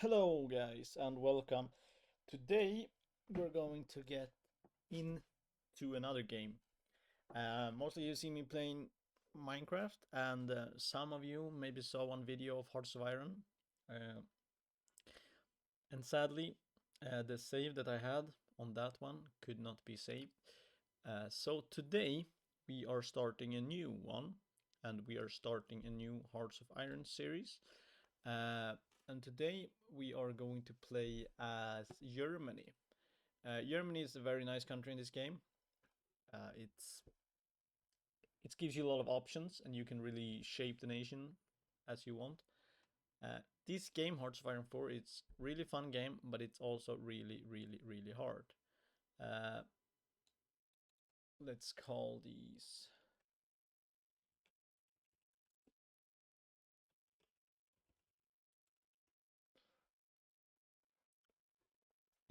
Hello guys and welcome. Today we're going to get into another game. Mostly you see me playing Minecraft and some of you maybe saw one video of Hearts of Iron. Uh, and sadly the save that I had on that one could not be saved. So today we are starting a new one and we are starting a new Hearts of Iron series. Uh, and today we are going to play as Germany. Germany is a very nice country in this game. It gives you a lot of options, and you can really shape the nation as you want. This game, Hearts of Iron 4, it's really fun game, but it's also really hard. Uh, let's call these.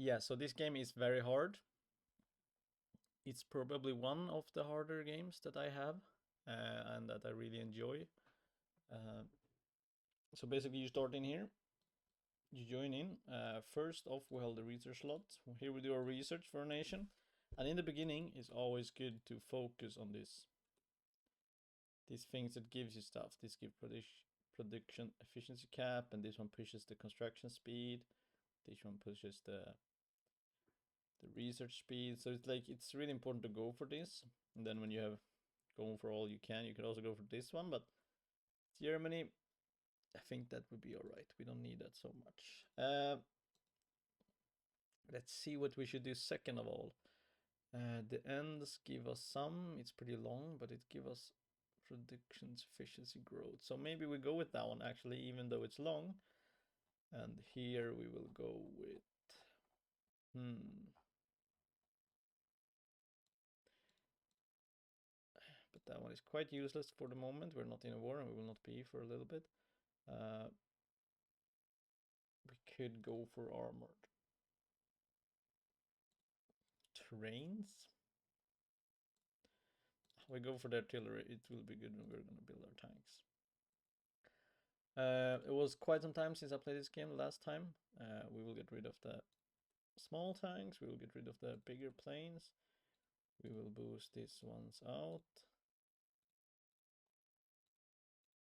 Yeah, so this game is very hard. It's probably one of the harder games that I have and that I really enjoy. Uh, so basically, you start in here, you join in. First off, we hold the research slot. Here we do our research for a nation. And in the beginning, it's always good to focus on this. These things that gives you stuff. This gives production efficiency cap, and this one pushes the construction speed. This one pushes the research speed. So it's like it's really important to go for this. And then when you have gone for all you can also go for this one. But Germany, I think that would be all right. We don't need that so much. Let's see what we should do second of all. The ends give us some. It's pretty long, but it gives us production efficiency growth. So maybe we go with that one actually, even though it's long. And here we will go with but that one is quite useless for the moment. We're not in a war and we will not be for a little bit. We could go for armored trains. We go for the artillery. It will be good when we're gonna build our tanks. It was quite some time since I played this game last time. We will get rid of the small tanks. We will get rid of the bigger planes. We will boost these ones out.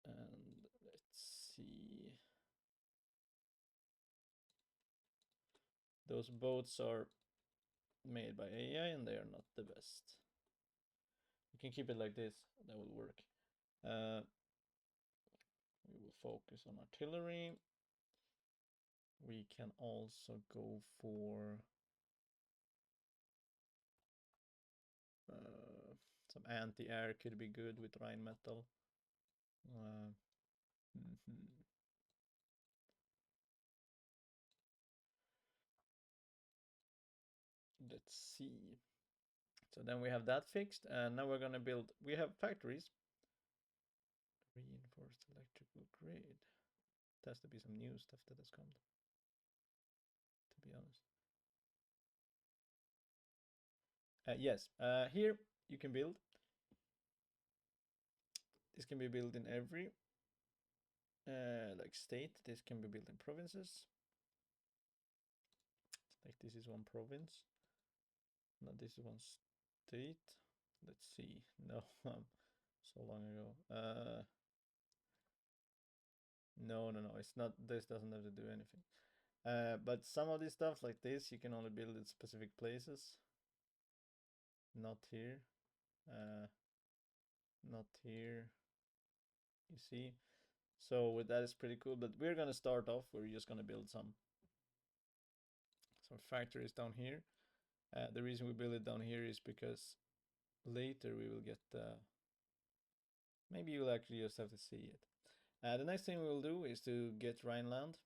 And let's see. Those boats are made by AI and they are not the best. You can keep it like this. That will work. We will focus on artillery. We can also go for some anti-air could be good with Rheinmetall. Let's see. So then we have that fixed, and now we're gonna build. We have factories. Reinforced electrical grid. It has to be some new stuff that has come, to be honest. Yes, here you can build. This can be built in every like state. This can be built in provinces. Like this is one province. No, this is one state. Let's see. No, so long ago. No. It's not. This doesn't have to do anything. But some of this stuff like this, you can only build in specific places. Not here. Not here. You see. So with that is pretty cool. But we're gonna start off. We're just gonna build some factories down here. The reason we build it down here is because later we will get maybe you'll actually just have to see it. The next thing we will do is to get Rhineland.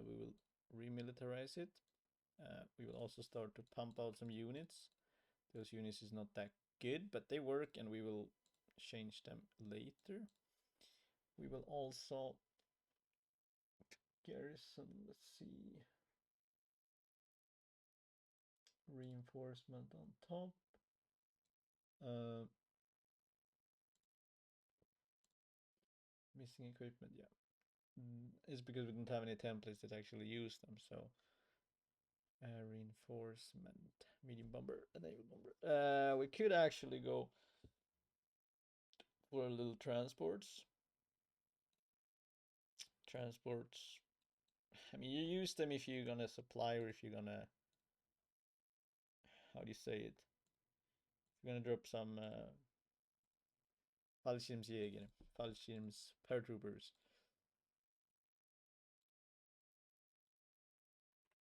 We will remilitarize it. We will also start to pump out some units. Those units is not that good, but they work and we will change them later. We will also garrison, let's see, reinforcement on top. Missing equipment, yeah. is because we don't have any templates that actually use them. So reinforcement, medium bomber, enable bomber. We could actually go for a little transports. Transports. I mean, you use them if you're gonna supply or if you're gonna, how do you say it? If you're gonna drop some fallskärmsjägare, fallskärms paratroopers.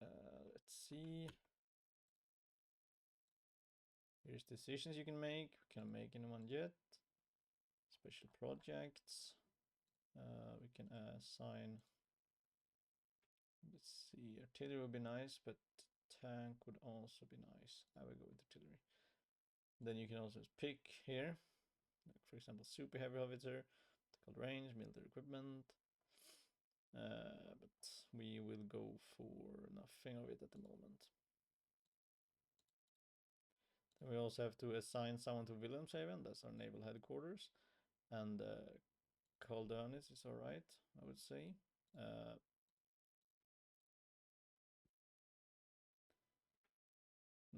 Let's see. Here's decisions you can make. We can't make anyone yet. Special projects. We can assign. Let's see. Artillery would be nice, but tank would also be nice. I will go with artillery. Then you can also pick here, like for example, super heavy howitzer, called range, military equipment. But we will go for nothing of it at the moment. Then we also have to assign someone to Wilhelmshaven, that's our naval headquarters. And Kaldanis is alright, I would say.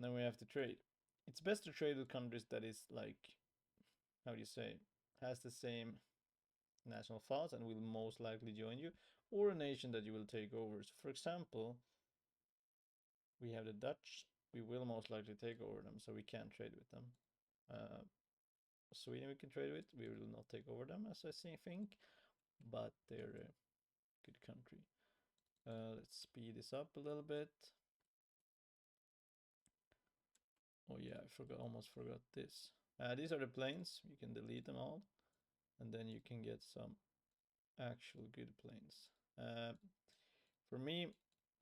Then we have to trade. It's best to trade with countries that is like, how do you say, has the same national thoughts and will most likely join you, or a nation that you will take over. So for example, we have the Dutch. We will most likely take over them, so we can't trade with them. Sweden we can trade with. We will not take over them, as I think, but they're a good country. Let's speed this up a little bit. Oh yeah, almost forgot this. These are the planes. You can delete them all, and then you can get some actual good planes. For me,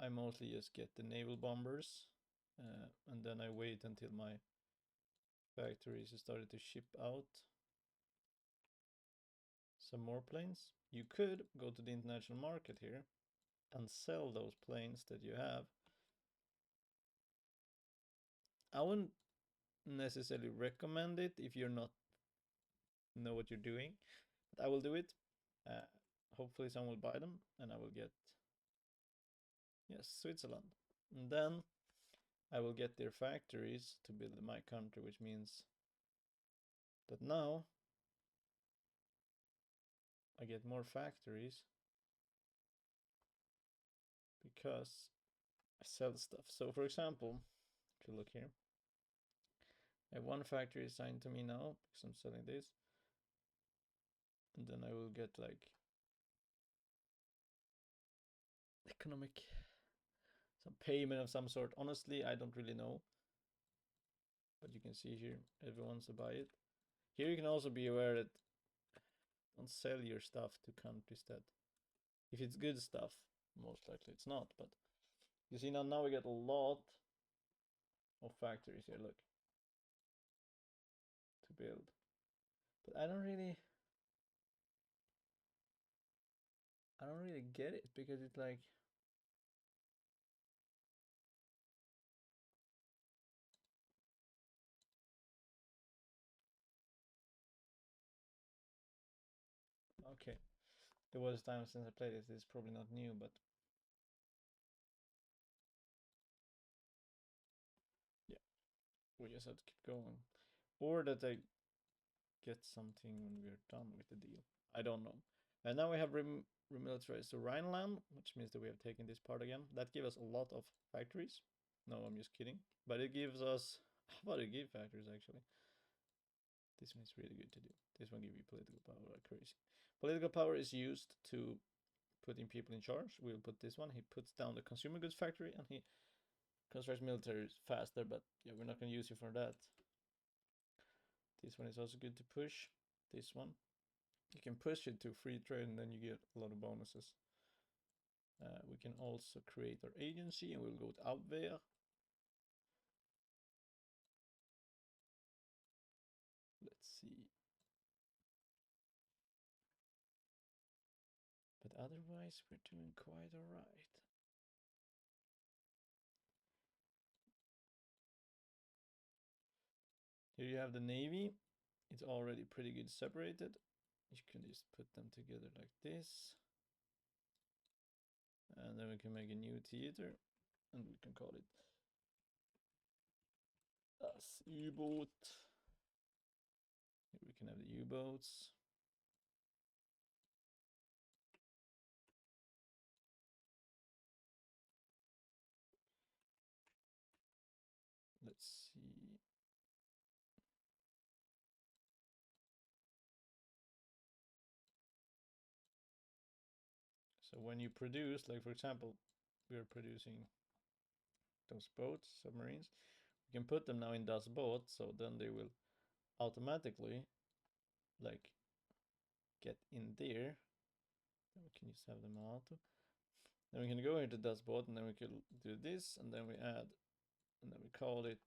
I mostly just get the naval bombers, and then I wait until my factories started to ship out some more planes. You could go to the international market here and sell those planes that you have. I wouldn't necessarily recommend it if you're not know what you're doing, but I will do it. Hopefully someone will buy them and I will get, yes, Switzerland. And then I will get their factories to build in my country, which means that now I get more factories because I sell stuff. So for example, if you look here, I have one factory assigned to me now because I'm selling this. And then I will get like economic, some payment of some sort. Honestly, I don't really know. But you can see here, everyone's to buy it. Here you can also be aware that don't sell your stuff to countries that, if it's good stuff, most likely it's not. But you see now we get a lot of factories here, look, to build. But I don't really get it because it's like, okay, there was time since I played this. It's probably not new, but yeah, we just have to keep going. Or that I get something when we're done with the deal. I don't know. And now we have remilitarized the Rhineland, which means that we have taken this part again. That gives us a lot of factories. No, I'm just kidding. But it gives us, how about it give factories actually? This one is really good to do. This one gives you political power like crazy. Political power is used to putting people in charge. We'll put this one. He puts down the consumer goods factory and he constructs military faster, but yeah, we're not going to use you for that. This one is also good to push. This one. You can push it to free trade and then you get a lot of bonuses. We can also create our agency and we'll go to Abwehr. Let's see. But otherwise we're doing quite alright. Here you have the Navy. It's already pretty good separated. You can just put them together like this. we can make a new theater, and we can call it Das U-boat. Here we can have the U-boats. Let's see. So when you produce, like for example, we are producing those boats, submarines, we can put them now in Das Boat, so then they will automatically like get in there. Then we can just have them auto. Then we can go here to Das Boat, and then we can do this, and then we add, and then we call it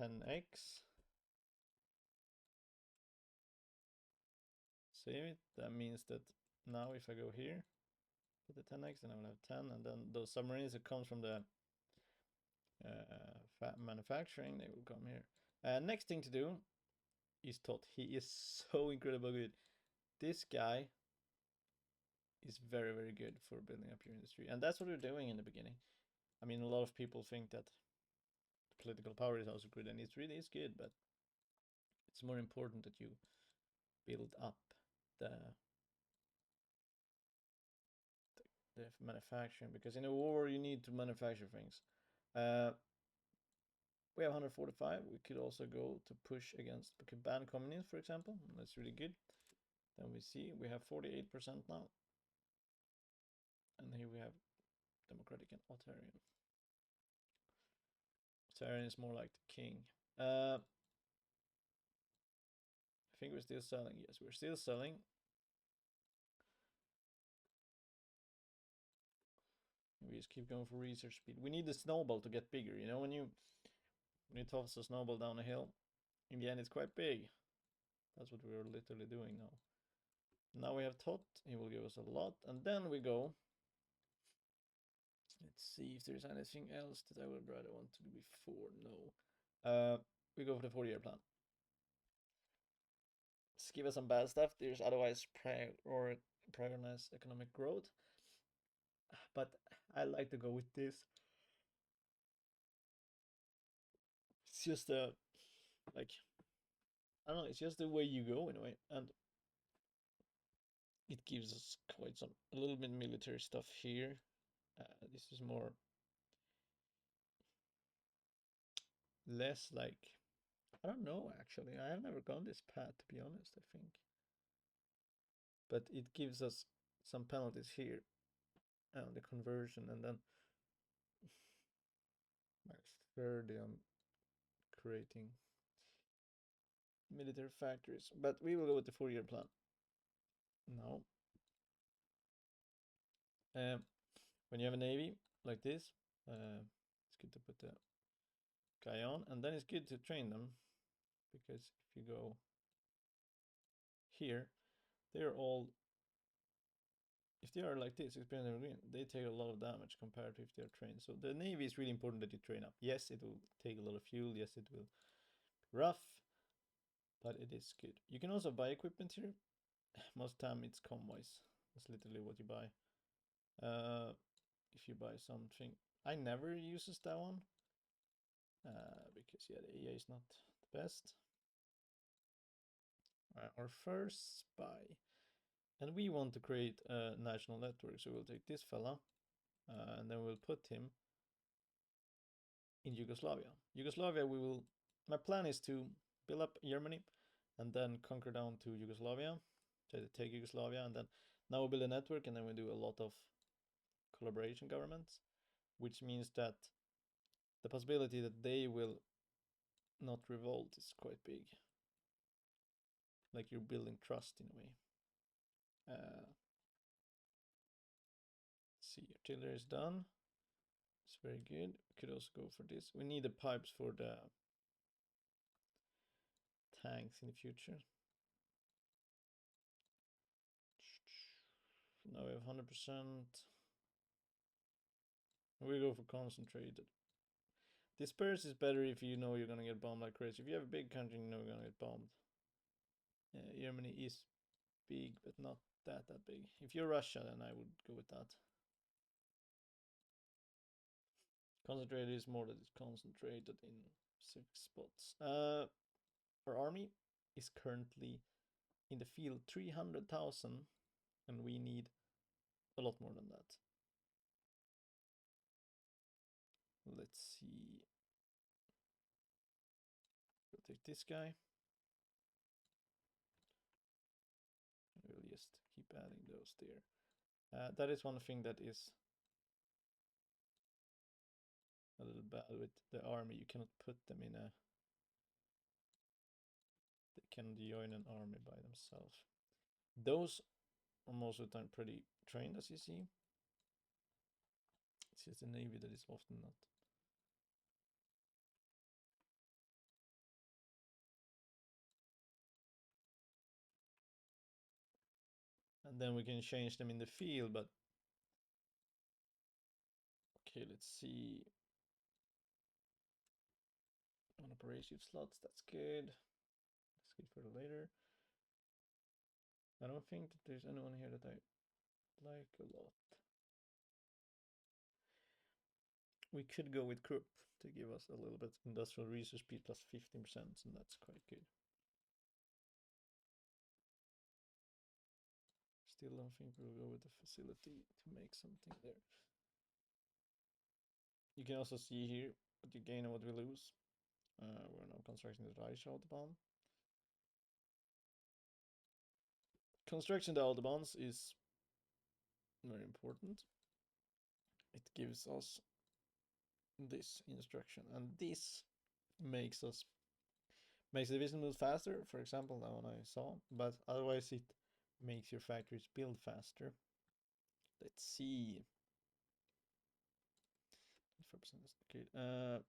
10x. Save it. That means that now if I go here, put the 10x, then I will have 10, and then those submarines that comes from the manufacturing, they will come here. Next thing to do is Todd. He is so incredibly good. This guy is very, very good for building up your industry, and that's what we're doing in the beginning. I mean, a lot of people think that political power is also good, and it really is good, but it's more important that you build up the manufacturing, because in a war you need to manufacture things. We have 145. We could also go to push against, we could ban communism, for example. That's really good. Then we see we have 48% now, and here we have democratic and authoritarian. Authoritarian is more like the king. I think we're still selling. Yes, we're still selling. We just keep going for research speed. We need the snowball to get bigger. You know, when you toss a snowball down a hill, in the end it's quite big. That's what we're literally doing now. Now we have Tot. He will give us a lot, and then we go. Let's see if there's anything else that I would rather want to do before. No. We go for the 4-year plan. Just give us some bad stuff. There's otherwise prioritize economic growth. But I like to go with this. It's just like, I don't know, it's just the way you go in a way. And it gives us quite a little bit military stuff here. This is more less like, I don't know actually. I have never gone this path, to be honest, I think. But it gives us some penalties here on the conversion, and then max 30 on creating military factories. But we will go with the 4-year plan. No. When you have a navy like this, it's good to put the guy on, and then it's good to train them, because if you go here, they're all, if they are like this, experience green, they take a lot of damage compared to if they're trained. So the navy is really important that you train up. Yes, it will take a lot of fuel. Yes, it will be rough, but it is good. You can also buy equipment here. Most time it's comwise. That's literally what you buy. If you buy something, I never uses that one, because yeah, the AI is not the best. Our first spy, and we want to create a national network, so we'll take this fella, and then we'll put him in Yugoslavia. Yugoslavia, my plan is to build up Germany and then conquer down to Yugoslavia, try to take Yugoslavia, and then now we build a network, and then we do a lot of collaboration governments, which means that the possibility that they will not revolt is quite big. Like, you're building trust in a way. Let's see, artillery is done. It's very good. We could also go for this. We need the pipes for the tanks in the future. Now we have 100%. We go for concentrated. Disperse is better if you know you're gonna get bombed like crazy. If you have a big country, you know you're gonna get bombed. Germany is big, but not that big. If you're Russia, then I would go with that. Concentrated is more that it's concentrated in specific spots. Our army is currently in the field 300,000, and we need a lot more than that. Let's see. We'll take this guy. We'll just keep adding those there. That is one thing that is a little bad with the army. You cannot put them in a... They can join an army by themselves. Those are most of the time pretty trained, as you see. It's just the navy that is often not. And then we can change them in the field, but... Okay, let's see. On operation slots, that's good. That's good for later. I don't think that there's anyone here that I like a lot. We could go with Krupp to give us a little bit industrial research speed plus 15%, and that's quite good. Still don't think we'll go with the facility to make something there. You can also see here what you gain and what we lose. We're now constructing the Reich Autobahn. Construction the Autobahns is very important. It gives us this instruction, and this makes the division move faster, for example, that one I saw, but otherwise it makes your factories build faster. Let's see. 4% is okay.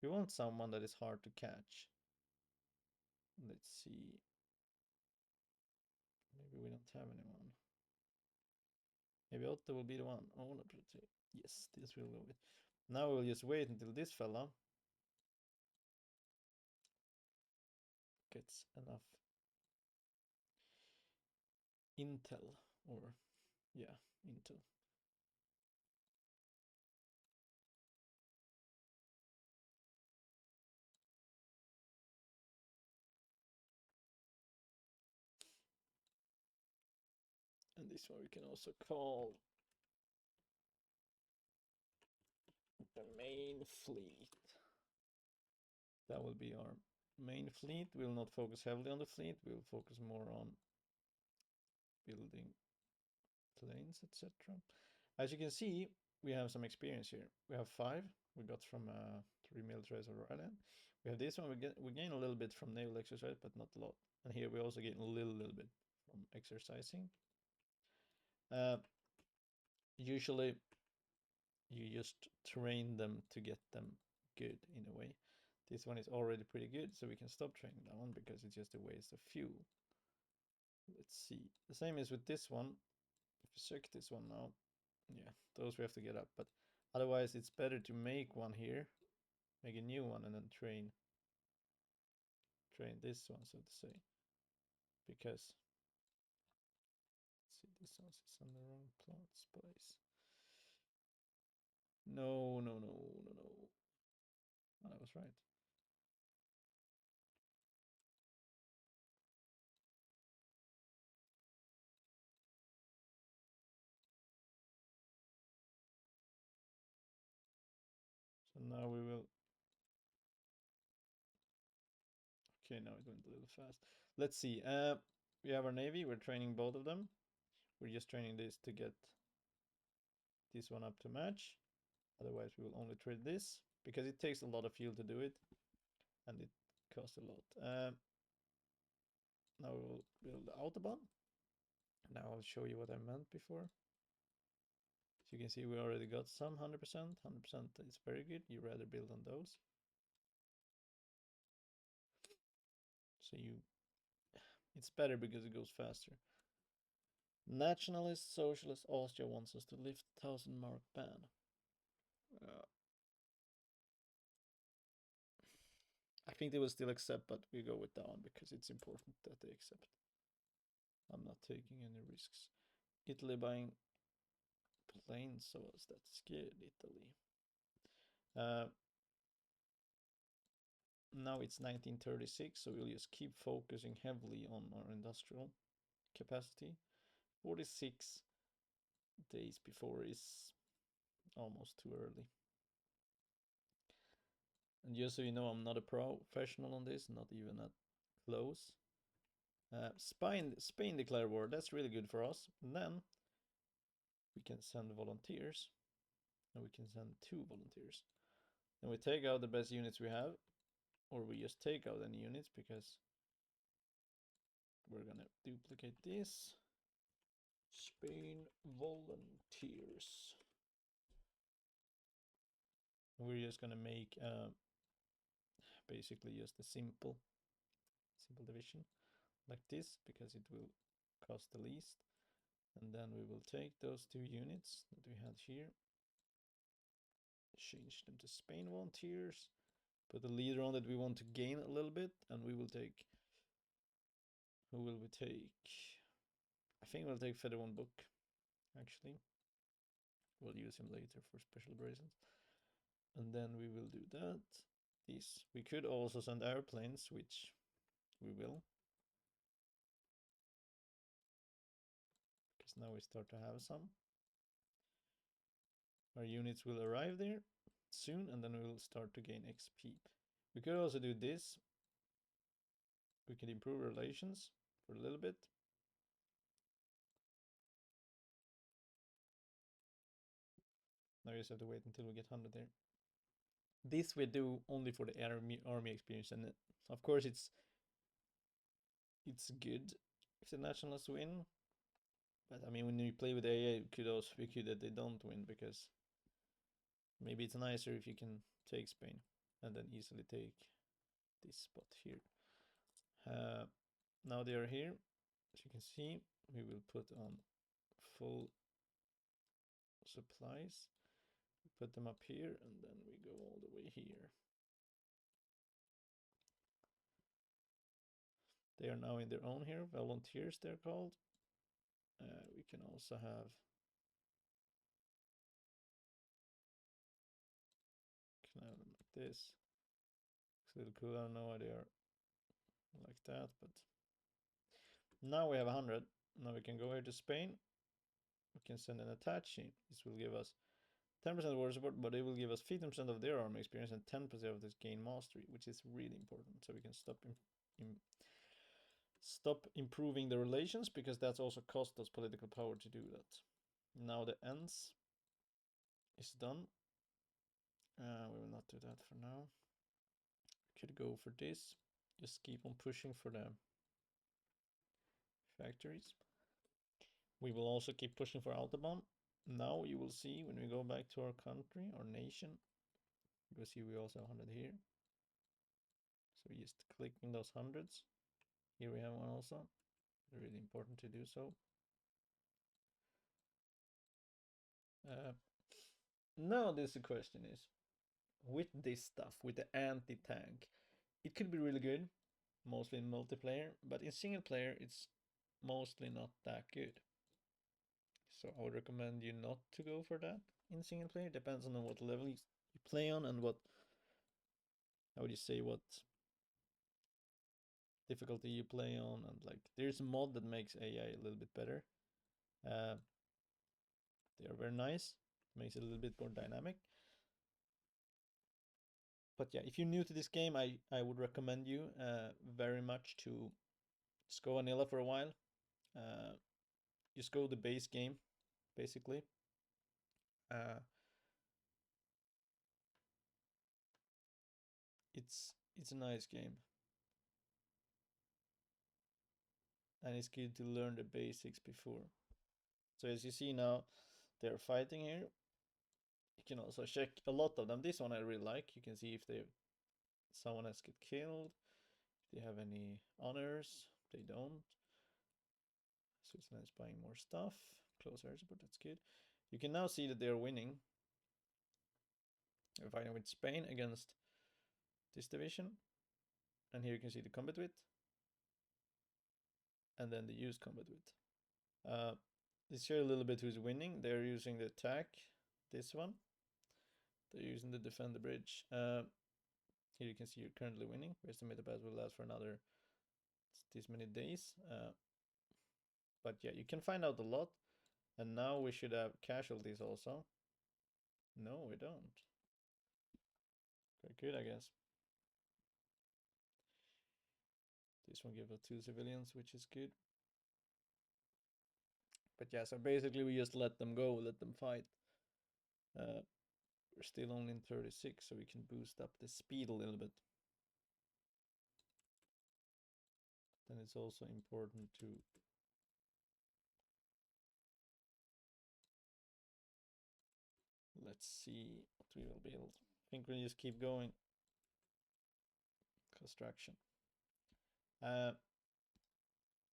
We want someone that is hard to catch. Let's see. Maybe we don't have anyone. Maybe Otto will be the one. Oh, no, yes, this will go with. Now we'll just wait until this fella gets enough intel, or yeah, intel. And this one we can also call the main fleet. That will be our main fleet. We'll not focus heavily on the fleet. We'll focus more on building planes, etc. As you can see, we have some experience here. We have 5. We got from 3 militaries of Ireland. We have this one. We gain a little bit from naval exercise, but not a lot. And here we also gain a little bit from exercising. Usually, you just train them to get them good in a way. This one is already pretty good, so we can stop training that one because it's just a waste of fuel. Let's see. The same is with this one. If you check this one now, yeah, those we have to get up. But otherwise, it's better to make one here, make a new one, and then train this one, so to say. Because let's see, this one is on the wrong plot space. No. Oh, I was right. So now we will. Okay, now it went a little fast. Let's see. We have our navy. We're training both of them. We're just training this to get this one up to match. Otherwise, we will only trade this because it takes a lot of fuel to do it, and it costs a lot. Now we will build the Autobahn. Now I'll show you what I meant before. So you can see we already got some 100%. 100% is very good. You rather build on those. So it's better because it goes faster. Nationalist Socialist Austria wants us to lift 1,000-mark ban. I think they will still accept, but we go with that one because it's important that they accept. I'm not taking any risks. Italy buying planes, so that's good, Italy. Uh, now it's 1936, so we'll just keep focusing heavily on our industrial capacity. 46 days before is almost too early. And just so you know, I'm not a professional on this, not even at close. Spain declared war. That's really good for us. And then we can send volunteers, and we can send 2 volunteers. And we take out the best units we have, or we just take out any units because we're gonna duplicate this. Spain volunteers. We're just gonna make basically just a simple division like this because it will cost the least. And then we will take those 2 units that we had here, change them to Spain volunteers, put a leader on that we want to gain a little bit, and we will take, who will we take? I think we'll take Feather One Book, actually. We'll use him later for special operations. And then we will do that. This, we could also send airplanes, which we will. Because now we start to have some. Our units will arrive there soon, and then we will start to gain XP. We could also do this. We could improve relations for a little bit. Now we just have to wait until we get 100 there. This we do only for the army experience, and of course it's good if the nationalists win. But I mean, when you play with AA, it could also be good that they don't win, because maybe it's nicer if you can take Spain and then easily take this spot here. Now they are here. As you can see, we will put on full supplies, put them up here, and then we go all the way here. They are now in their own here, volunteers they're called. We can also have them like this. It's a little cool. I don't know why they are like that, but now we have 100. Now we can go here to Spain. We can send an attaché. This will give us 10% war support, but it will give us 15% of their army experience and 10% of this gain mastery, which is really important. So we can stop improving the relations, because that's also cost us political power to do that. Now the ends is done. We will not do that for now. Could go for this. Just keep on pushing for the factories. We will also keep pushing for Autobahn. Now you will see when we go back to our country, our nation, you will see we also have 100 here. So we just click in those hundreds. Here we have one also. Really important to do so. Now the question is, with this stuff, with the anti-tank, it could be really good, mostly in multiplayer, but in single player it's mostly not that good. So I would recommend you not to go for that in single player. Depends on what level you play on and what, how would you say, what difficulty you play on, and like there's a mod that makes AI a little bit better. They are very nice, makes it a little bit more dynamic. But yeah, if you're new to this game, I would recommend you very much to just go vanilla for a while. Just go the base game, basically. It's a nice game, and it's good to learn the basics before. So as you see now, they're fighting here. You can also check a lot of them. This one I really like. You can see if someone else get killed, if they have any honors. They don't. Switzerland is buying more stuff. Close air support, that's good. You can now see that they're winning. They're fighting with Spain against this division. And here you can see the combat width. And then the used combat width. This shows a little bit who's winning. They're using the attack. This one. They're using the defend the bridge. Here you can see you're currently winning. We estimate the battle will last for another this many days. But yeah, you can find out a lot. And now we should have casualties also. No, we don't. Quite good, I guess. This one gives us 2 civilians, which is good. But yeah, so basically we just let them go, let them fight. We're still only in 36, so we can boost up the speed a little bit. Then it's also important to let's see what we will build. I think we'll just keep going. Construction.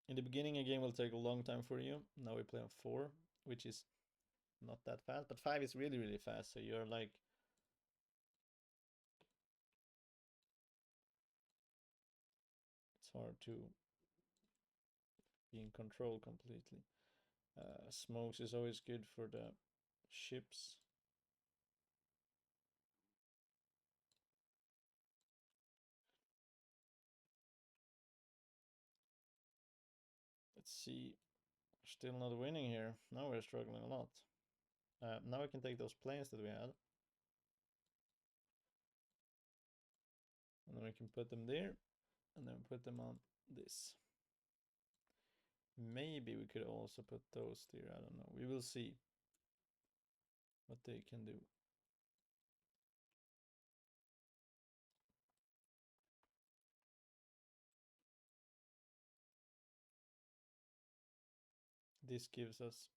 In the beginning, a game will take a long time for you. Now we play on 4, which is not that fast, but 5 is really, really fast. So you're like, it's hard to be in control completely. Smokes is always good for the ships. Let's see. Still not winning here. Now we're struggling a lot. Now we can take those planes that we had. And then we can put them there. And then put them on this. Maybe we could also put those there. I don't know. We will see what they can do. This gives us...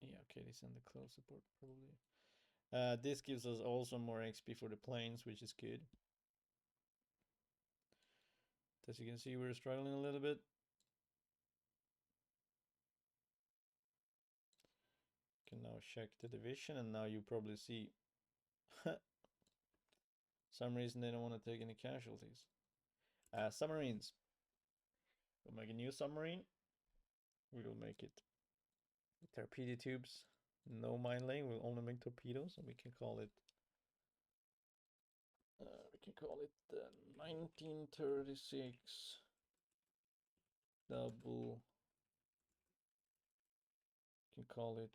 Yeah, okay, they send the close support probably. This gives us also more XP for the planes, which is good. As you can see, we're struggling a little bit. Can now check the division, and now you probably see some reason they don't want to take any casualties. Submarines. We'll make a new submarine. We will make it torpedo tubes. No mine lane. We'll only make torpedoes, and we can call it. We can call it 1936 double. We can call it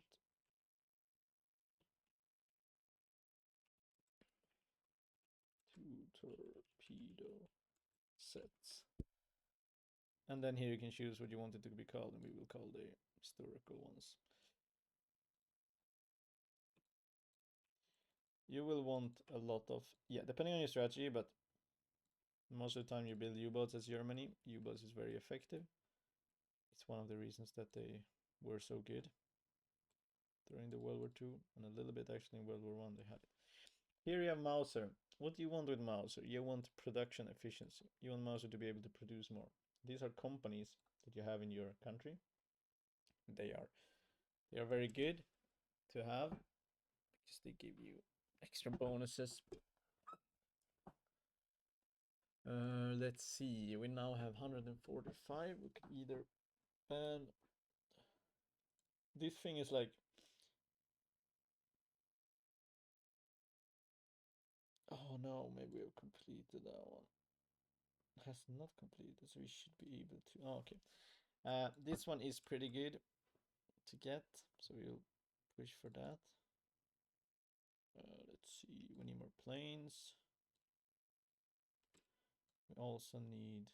torpedo sets. And then here you can choose what you want it to be called, and we will call the historical ones. You will want a lot of, yeah, depending on your strategy, but most of the time you build U-boats as Germany. U-boats is very effective. It's one of the reasons that they were so good during the World War II, and a little bit actually in World War I they had it. Here you have Mauser. What do you want with Mauser? You want production efficiency. You want Mauser to be able to produce more. These are companies that you have in your country. They are very good to have because they give you extra bonuses. Let's see. We now have 145. We could either ban. This thing is like. Oh no, maybe we've completed that one. Has not completed, so we should be able to. Oh, okay. This one is pretty good to get, so we'll push for that. Let's see. We need more planes. We also need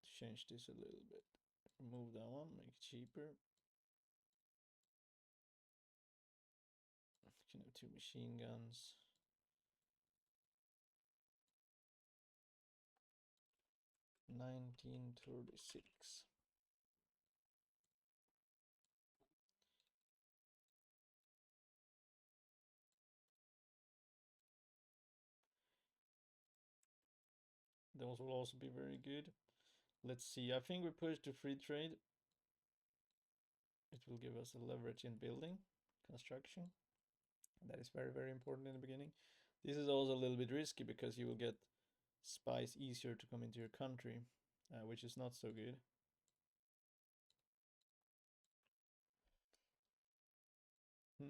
to change this a little bit. Remove that one, make it cheaper. We can have 2 machine guns. 1936. Those will also be very good. Let's see. I think we push to free trade. It will give us a leverage in building, construction. That is very, very important in the beginning. This is also a little bit risky because you will get spies easier to come into your country, which is not so good. Hmm.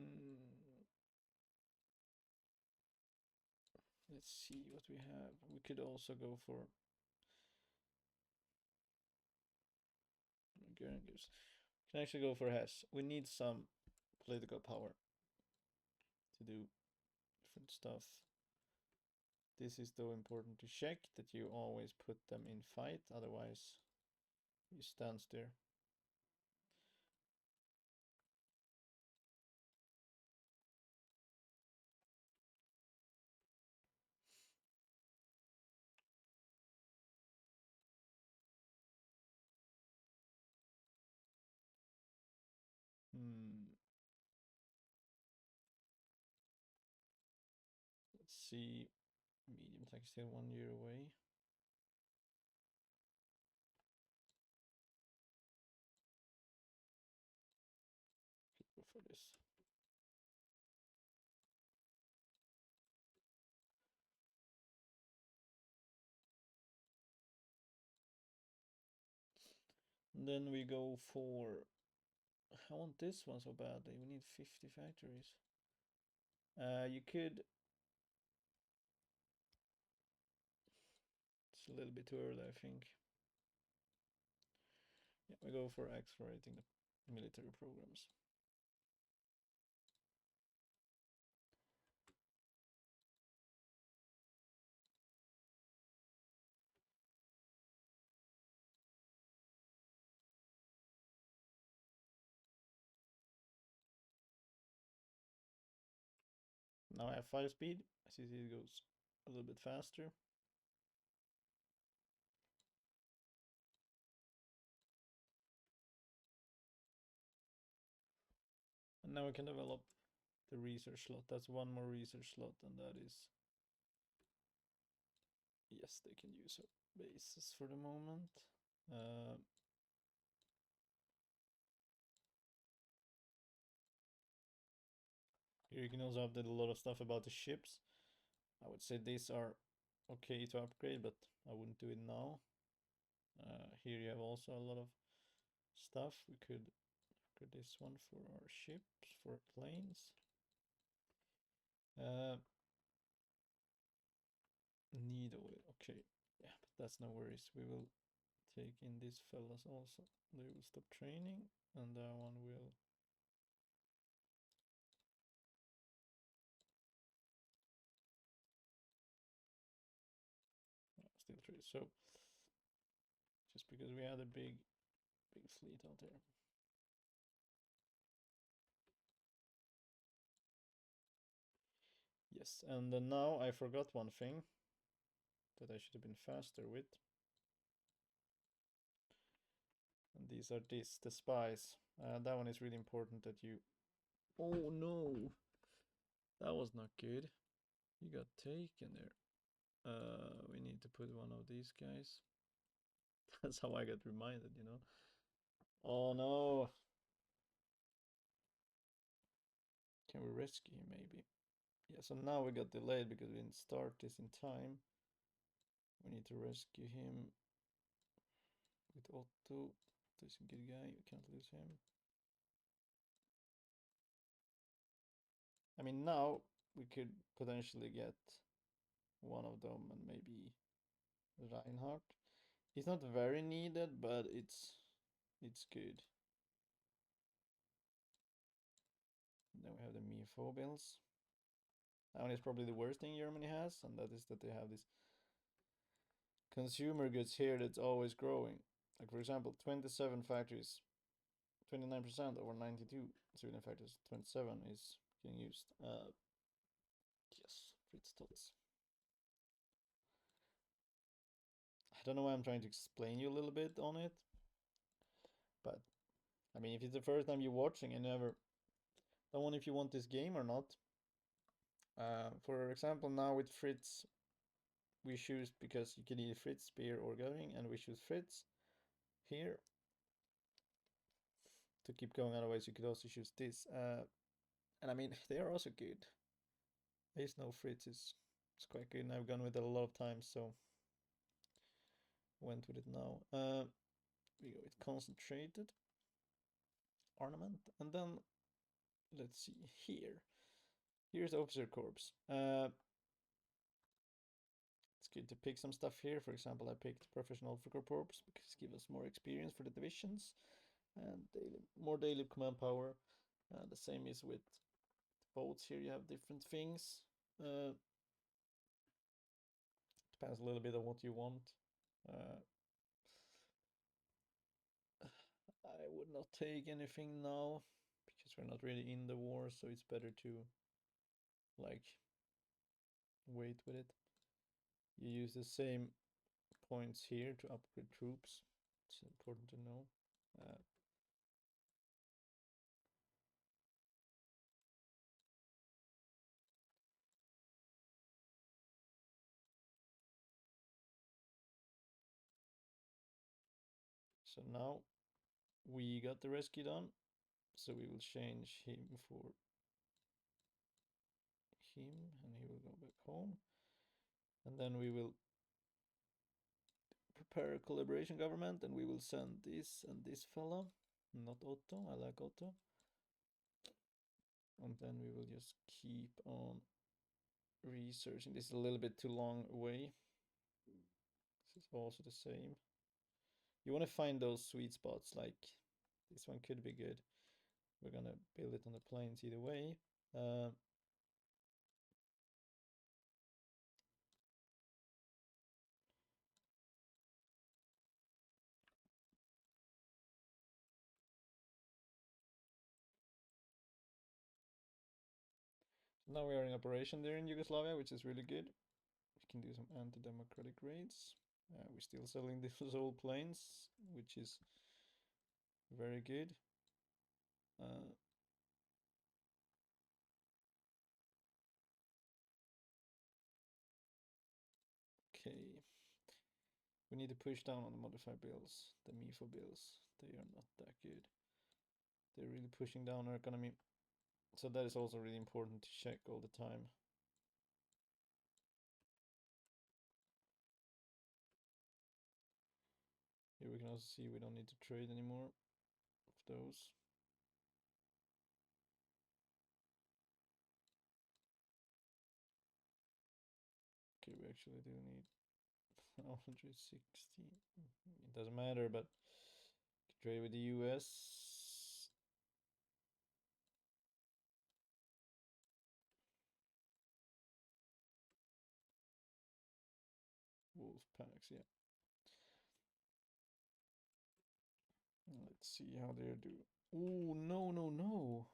Let's see what we have. We could also go for Gurengers. Can actually go for Hess. We need some political power to do different stuff. This is though important to check that you always put them in fight, otherwise he stands there. Hmm. Let's see. Medium tech still 1 year away. Could go for this. And then we go for. I want this one so badly. We need 50 factories. You could. It's a little bit too early, I think. Yeah, we go for accelerating the military programs. Now I have 5 speed. I see it goes a little bit faster. And now we can develop the research slot. That's one more research slot, and that is. Yes, they can use our bases for the moment. Here you can also update a lot of stuff about the ships. I would say these are okay to upgrade, but I wouldn't do it now. Here you have also a lot of stuff. We could upgrade this one for our ships, for planes. Need oil, okay. Yeah, but that's no worries. We will take in these fellas also. They will stop training, and that one will. Still true. So just because we had a big fleet out there. Yes, and now I forgot one thing that I should have been faster with. And these are the spies. That one is really important that you. Oh no, that was not good. You got taken there. We need to put one of these guys. That's how I got reminded, you know. Oh no. Can we rescue him maybe? Yeah, so now we got delayed because we didn't start this in time. We need to rescue him with Otto. He's a good guy, we can't lose him. I mean, now we could potentially get one of them and maybe Reinhardt. He's not very needed, but it's good. Then we have the Mephobills. That one is probably the worst thing Germany has, and that is that they have this consumer goods here that's always growing. Like for example, 27 factories, 29% over 92. Sweden factories, 27 is being used. Yes, Fritz Tots. I don't know why I'm trying to explain you a little bit on it, but I mean, if it's the first time you're watching and never don't know if you want this game or not. For example, now with Fritz, we choose because you can either Fritz, Spear, or Göring, and we choose Fritz here to keep going. Otherwise, you could also choose this. And I mean, they are also good. I just know Fritz is quite good, and I've gone with it a lot of times, so went with it now. We go with concentrated ornament, and then let's see here. Here's Officer Corps. It's good to pick some stuff here. For example, I picked Professional Officer Corps because it gives us more experience for the divisions and more daily command power. The same is with boats. Here you have different things. Depends a little bit on what you want. I would not take anything now because we're not really in the war, so it's better to like wait with it. You use the same points here to upgrade troops. It's important to know. So now we got the rescue done. So we will change him for him and he will go back home. And then we will prepare a collaboration government and we will send this and this fella. Not Otto, I like Otto. And then we will just keep on researching. This is a little bit too long away. This is also the same. You want to find those sweet spots, like this one could be good. We're gonna build it on the plains either way. Now we are in operation there in Yugoslavia, which is really good. We can do some anti-democratic raids. We're still selling these old planes, which is very good. Okay. We need to push down on the modified bills, the MIFO bills. They are not that good. They're really pushing down our economy. So that is also really important to check all the time. Here we can also see we don't need to trade anymore of those. Okay, we actually do need 160. It doesn't matter, but trade with the US. Wolf packs, yeah. Let's see how they're doing. Oh, no, no, no.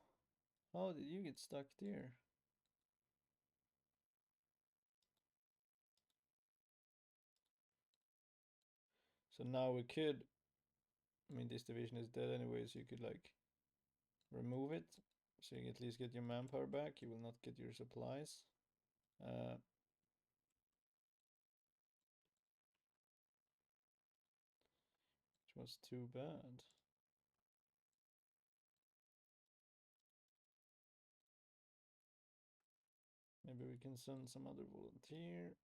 How did you get stuck there? So now we could, I mean, this division is dead anyway, so you could like remove it. So you at least get your manpower back. You will not get your supplies. Which was too bad. Maybe we can send some other volunteer.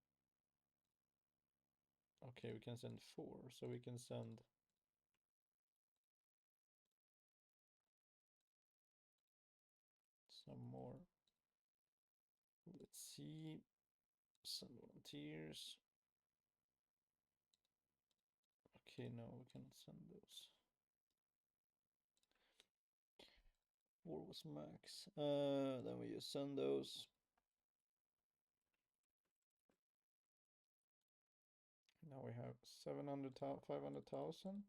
Okay, we can send 4, so we can send some more. Let's see, some volunteers. Okay, no, we can send those. 4 was max. Then we just send those. Now we have 500,000.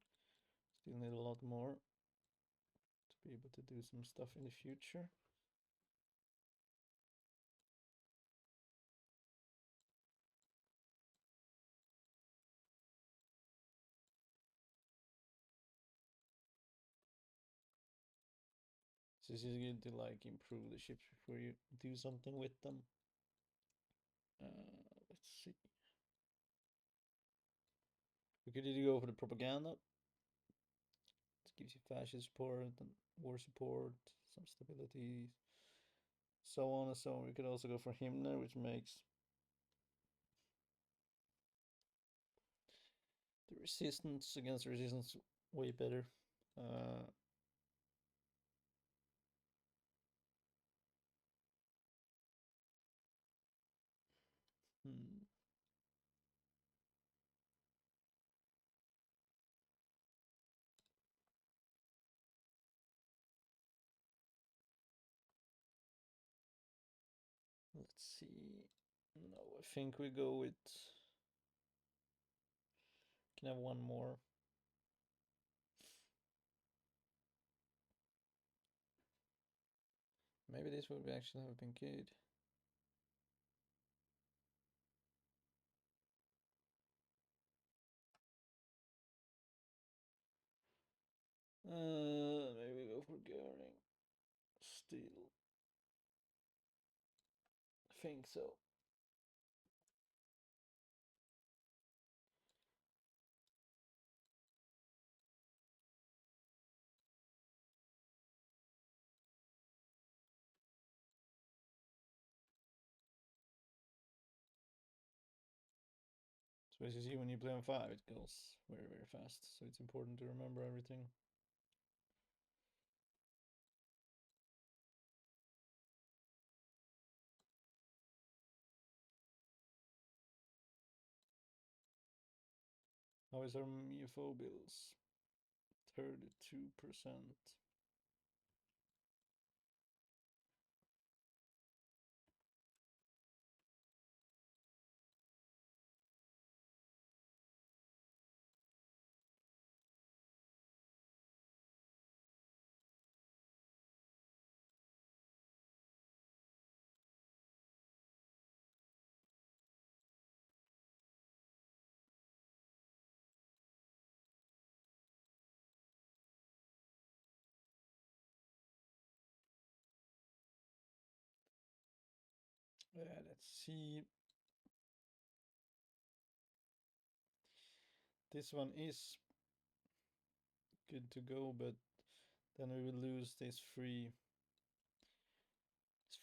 Still need a lot more to be able to do some stuff in the future. So this is good to like improve the ships before you do something with them. Let's see. We could either go for the propaganda. It gives you fascist support and war support, some stability, so on and so on. We could also go for Himmler, which makes the resistance against resistance way better. Let's see. No, I think we go with. Can have one more. Maybe this would actually have been good. Maybe go for Göring. Still. I think so. So as you see, when you play on 5, it goes very, very fast. So it's important to remember everything. How is our MFO bills? 32%. Let's see. This one is good to go, but then we will lose this free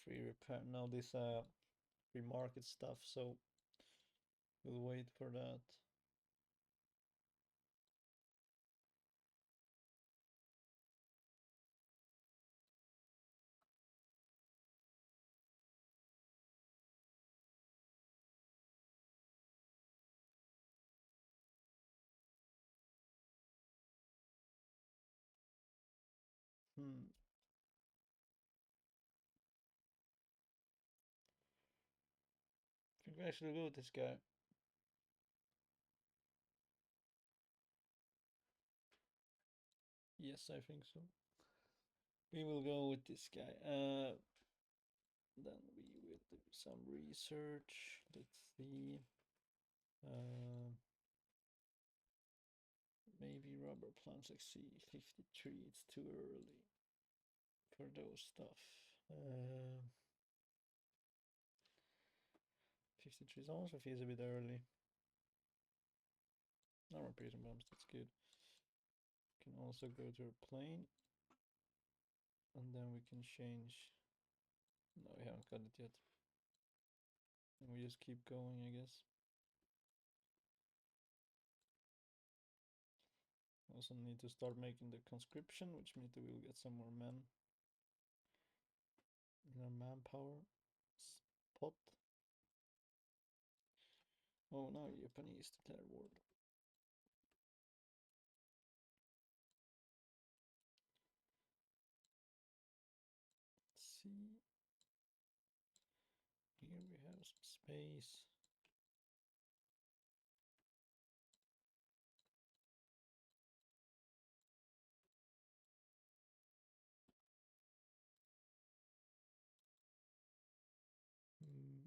repair. Now this free market stuff, so we'll wait for that. Hmm. I think we actually go with this guy. Yes, I think so. We will go with this guy. Then we will do some research. Let's see. Uh, maybe rubber plants like C53. It's too early for those stuff. 53 also feels a bit early. Armor piercing bombs, that's good. Can also go to a plane. And then we can change. No, we haven't got it yet. And we just keep going, I guess. Also need to start making the conscription, which means that we will get some more men in our manpower pot. Oh, now Japanese declare war. Let's see. Here we have some space.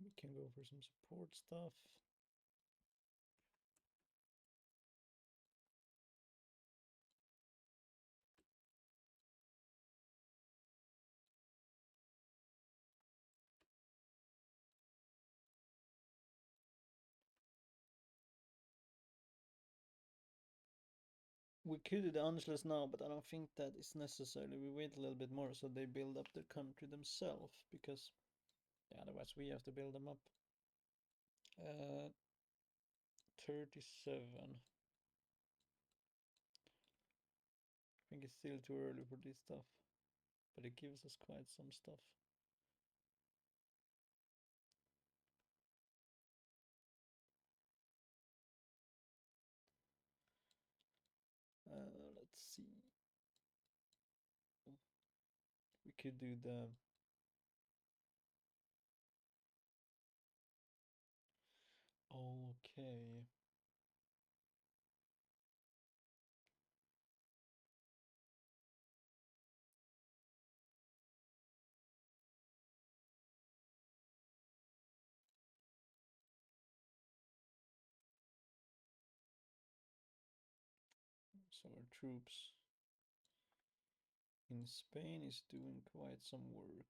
We can go for some support stuff. We could do the Anschluss now, but I don't think that is necessary. We wait a little bit more so they build up their country themselves, because otherwise we have to build them up. 37. I think it's still too early for this stuff, but it gives us quite some stuff. Let's see. We could do the Okay. So our troops in Spain is doing quite some work.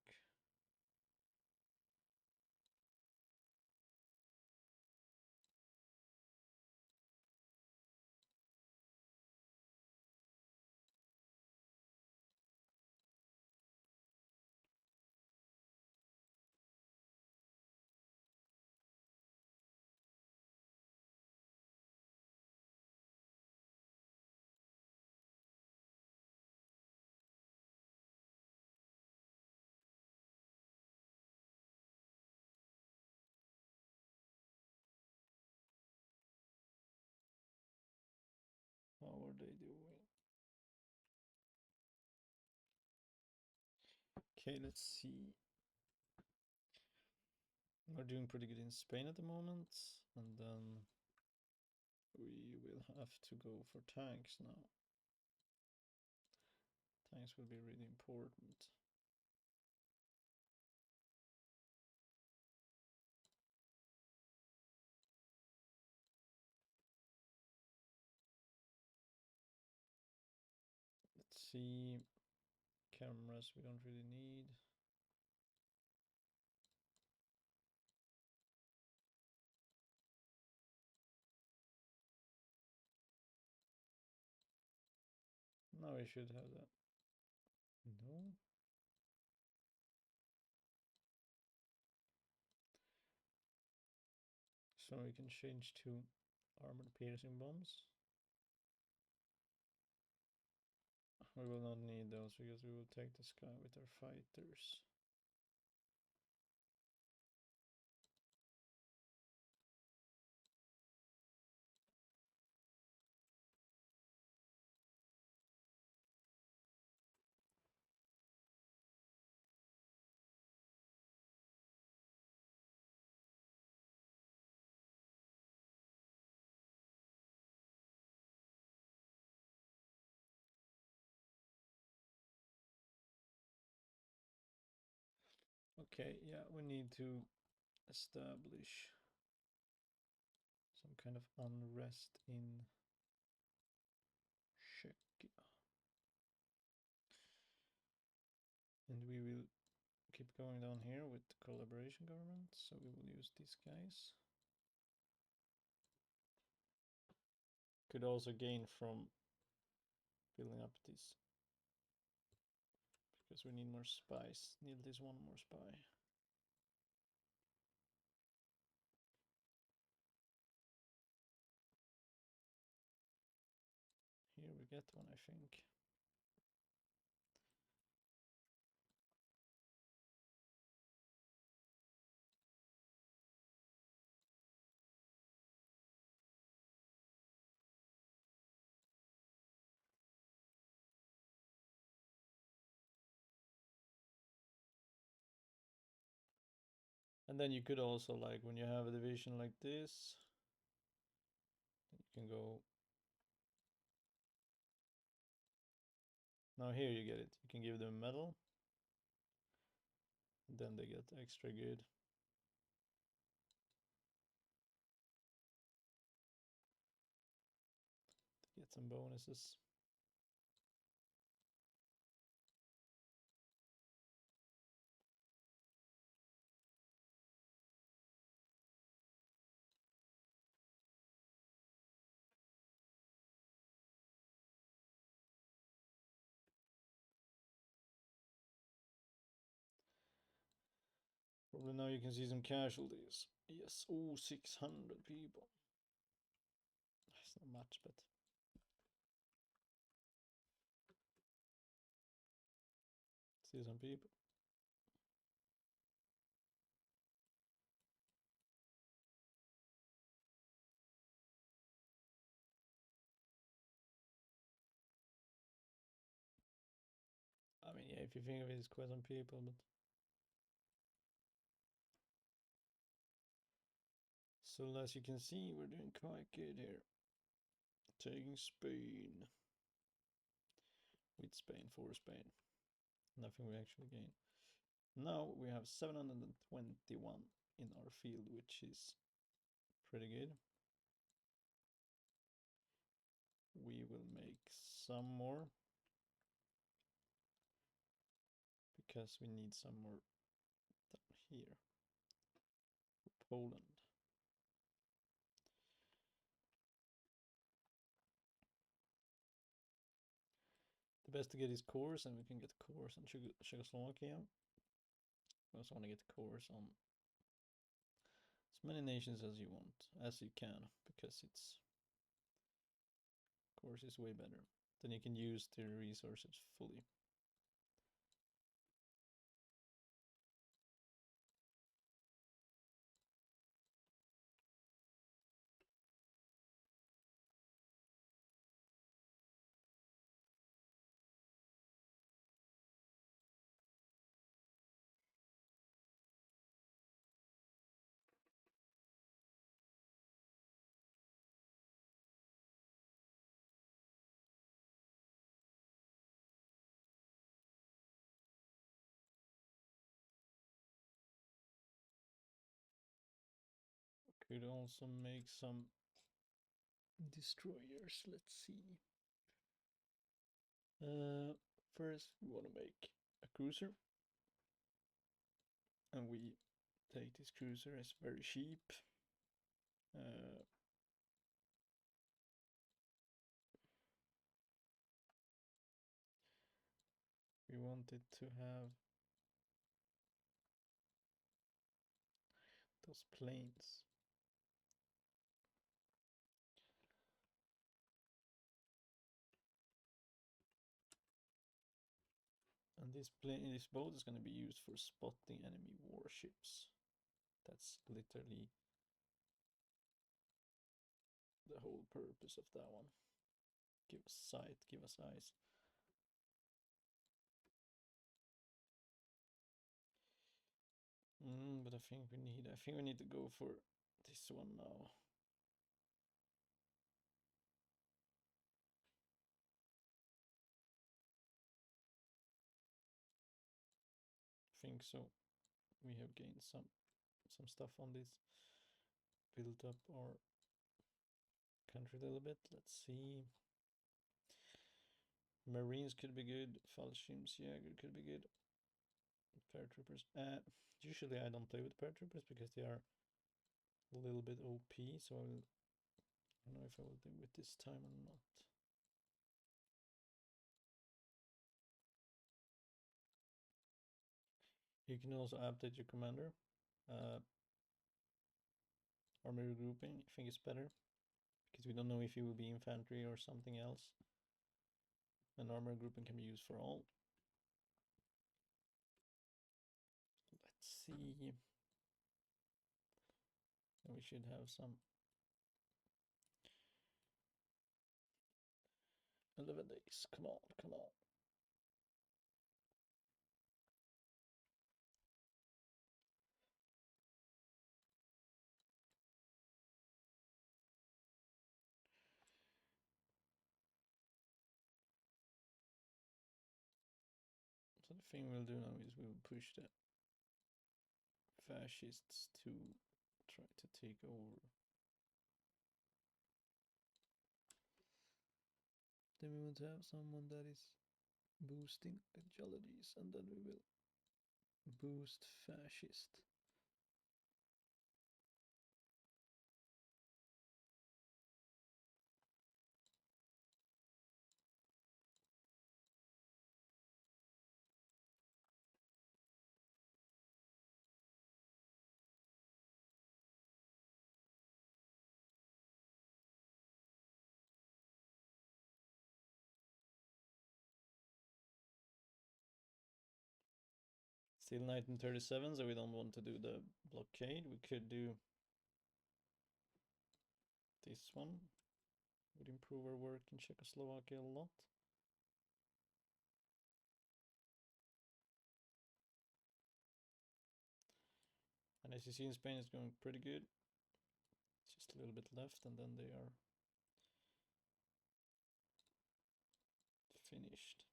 How are they doing? Okay, let's see. We're doing pretty good in Spain at the moment, and then we will have to go for tanks now. Tanks will be really important. Let's see. Cameras we don't really need. Now we should have that. No. So we can change to armored piercing bombs. We will not need those because we will take the sky with our fighters. Okay, yeah, we need to establish some kind of unrest in Czechia. And we will keep going down here with the collaboration government, so we will use these guys. Could also gain from filling up this, because we need more spies. Need at least one more spy. Here we get one, I think. And then you could also, like, when you have a division like this, you can go. Now here you get it. You can give them medal. Then they get extra good. To get some bonuses. Probably now you can see some casualties. Yes, oh, 600 people. That's not much, but see some people. I mean, yeah, if you think of it, it's quite some people, but So as you can see, we're doing quite good here. Taking Spain. With Spain, for Spain. Nothing we actually gain. Now we have 721 in our field, which is pretty good. We will make some more because we need some more down here. Poland. The best to get is cores, and we can get cores on Czechoslovakia. We also want to get cores on as many nations as you want, as you can, because it's cores is way better. Then you can use the resources fully. Could also make some destroyers. Let's see. First, we want to make a cruiser, and we take this cruiser. It's very cheap. We wanted to have those planes. And this boat is going to be used for spotting enemy warships. That's literally the whole purpose of that one. Give us sight, give us eyes. But I think we need to go for this one now. I think so. We have gained some stuff on this. Built up our country a little bit. Let's see. Marines could be good. Fallschirmsjäger could be good. Paratroopers. Usually I don't play with paratroopers because they are a little bit OP, so I don't know if I will do it this time or not. You can also update your commander. Army grouping, I think it's better because we don't know if he will be infantry or something else. And armor grouping can be used for all. Let's see. And we should have some 11 days. Come on, come on. So the thing we'll do now is we will push the fascists to try to take over. Then we want to have someone that is boosting ideologies, and then we will boost fascist. Still 1937, so we don't want to do the blockade. We could do this one. Would improve our work in Czechoslovakia a lot. And as you see in Spain, it's going pretty good. Just a little bit left, and then they are finished.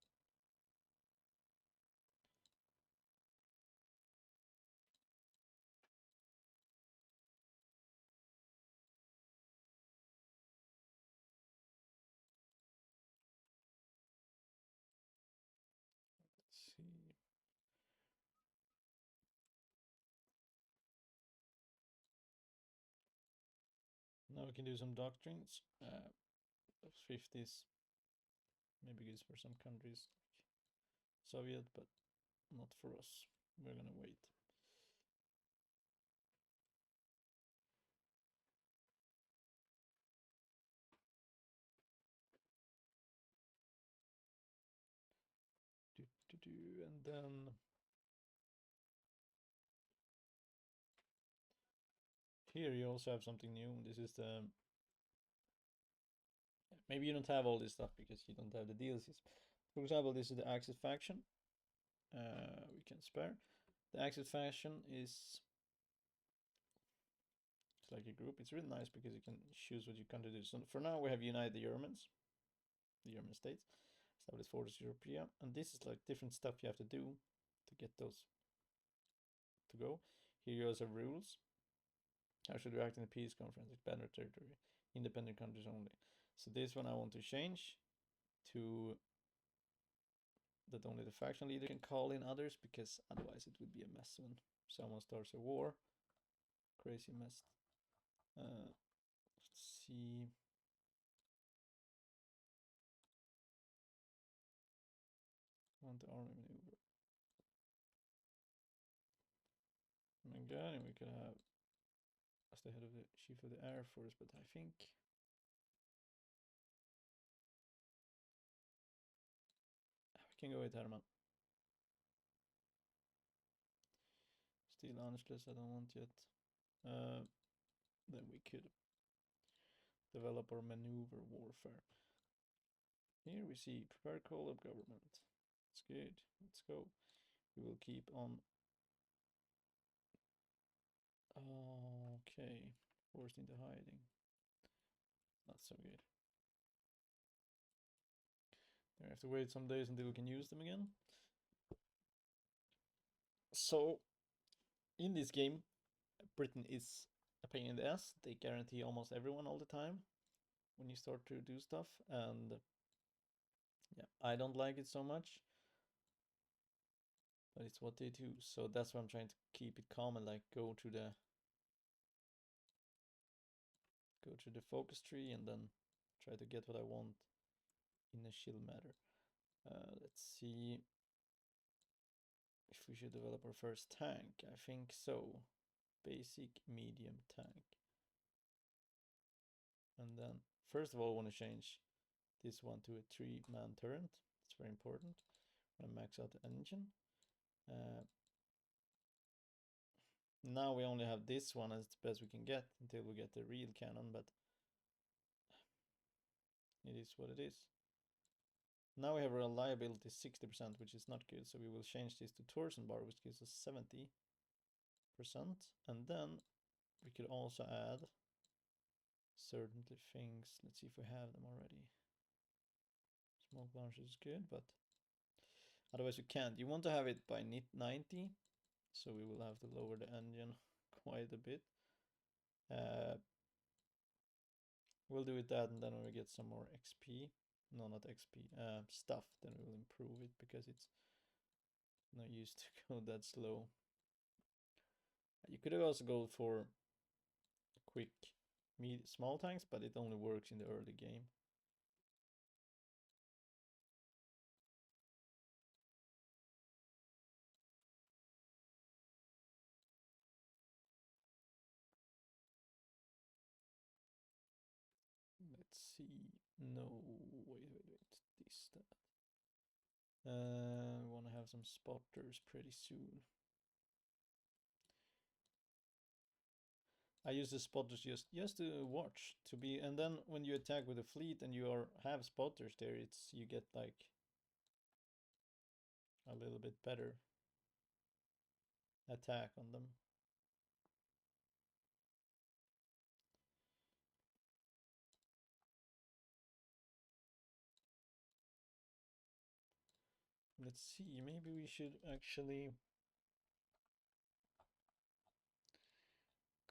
Let's see. Now we can do some doctrines. 50s, maybe good for some countries like Soviet, but not for us. We're gonna wait. And then here you also have something new. This is the, maybe you don't have all this stuff because you don't have the DLCs. For example, this is the Axis faction. We can spare. The Axis faction is, it's like a group. It's really nice because you can choose what you can do. So for now we have Unite the Germans, the German states, establish Fortress Europea, and this is like different stuff you have to do to get those to go. Here you also have rules. How should we act in a peace conference? Expand our territory. Independent countries only. So this one I want to change to that only the faction leader can call in others, because otherwise it would be a mess when someone starts a war. Crazy mess. Let's see. Want the army maneuver. And again, we could have as the head of the chief of the air force, but I think we can go with Herman. Still Anschluss, I don't want yet. Then we could develop our maneuver warfare. Here we see prepare call of government. It's good. Let's go. We will keep on. Okay. Forced into hiding. Not so good. We have to wait some days until we can use them again. So, in this game, Britain is a pain in the ass. They guarantee almost everyone all the time when you start to do stuff, and yeah, I don't like it so much, but it's what they do. So that's why I'm trying to keep it calm and like go to the focus tree and then try to get what I want in a chill matter. Let's see if we should develop our first tank. I think so. Basic, medium, tank. And then first of all, I want to change this one to a 3-man turret. It's very important. I'm gonna max out the engine. Now we only have this one as the best we can get until we get the real cannon, but it is what it is. Now we have reliability 60%, which is not good, so we will change this to torsion bar, which gives us 70%. And then we could also add certain things. Let's see if we have them already. Smoke launcher is good, but otherwise you can't. You want to have it by 90, so we will have to lower the engine quite a bit. We'll do it that, and then when we get some more XP, no, not XP, stuff, then we will improve it, because it's not used to go that slow. You could also go for quick small tanks, but it only works in the early game. Let's see. No, wait. This, that. We want to have some spotters pretty soon. I use the spotters just to watch, to be, and then when you attack with a fleet and you have spotters there, it's you get like a little bit better attack on them. let's see. Maybe we should actually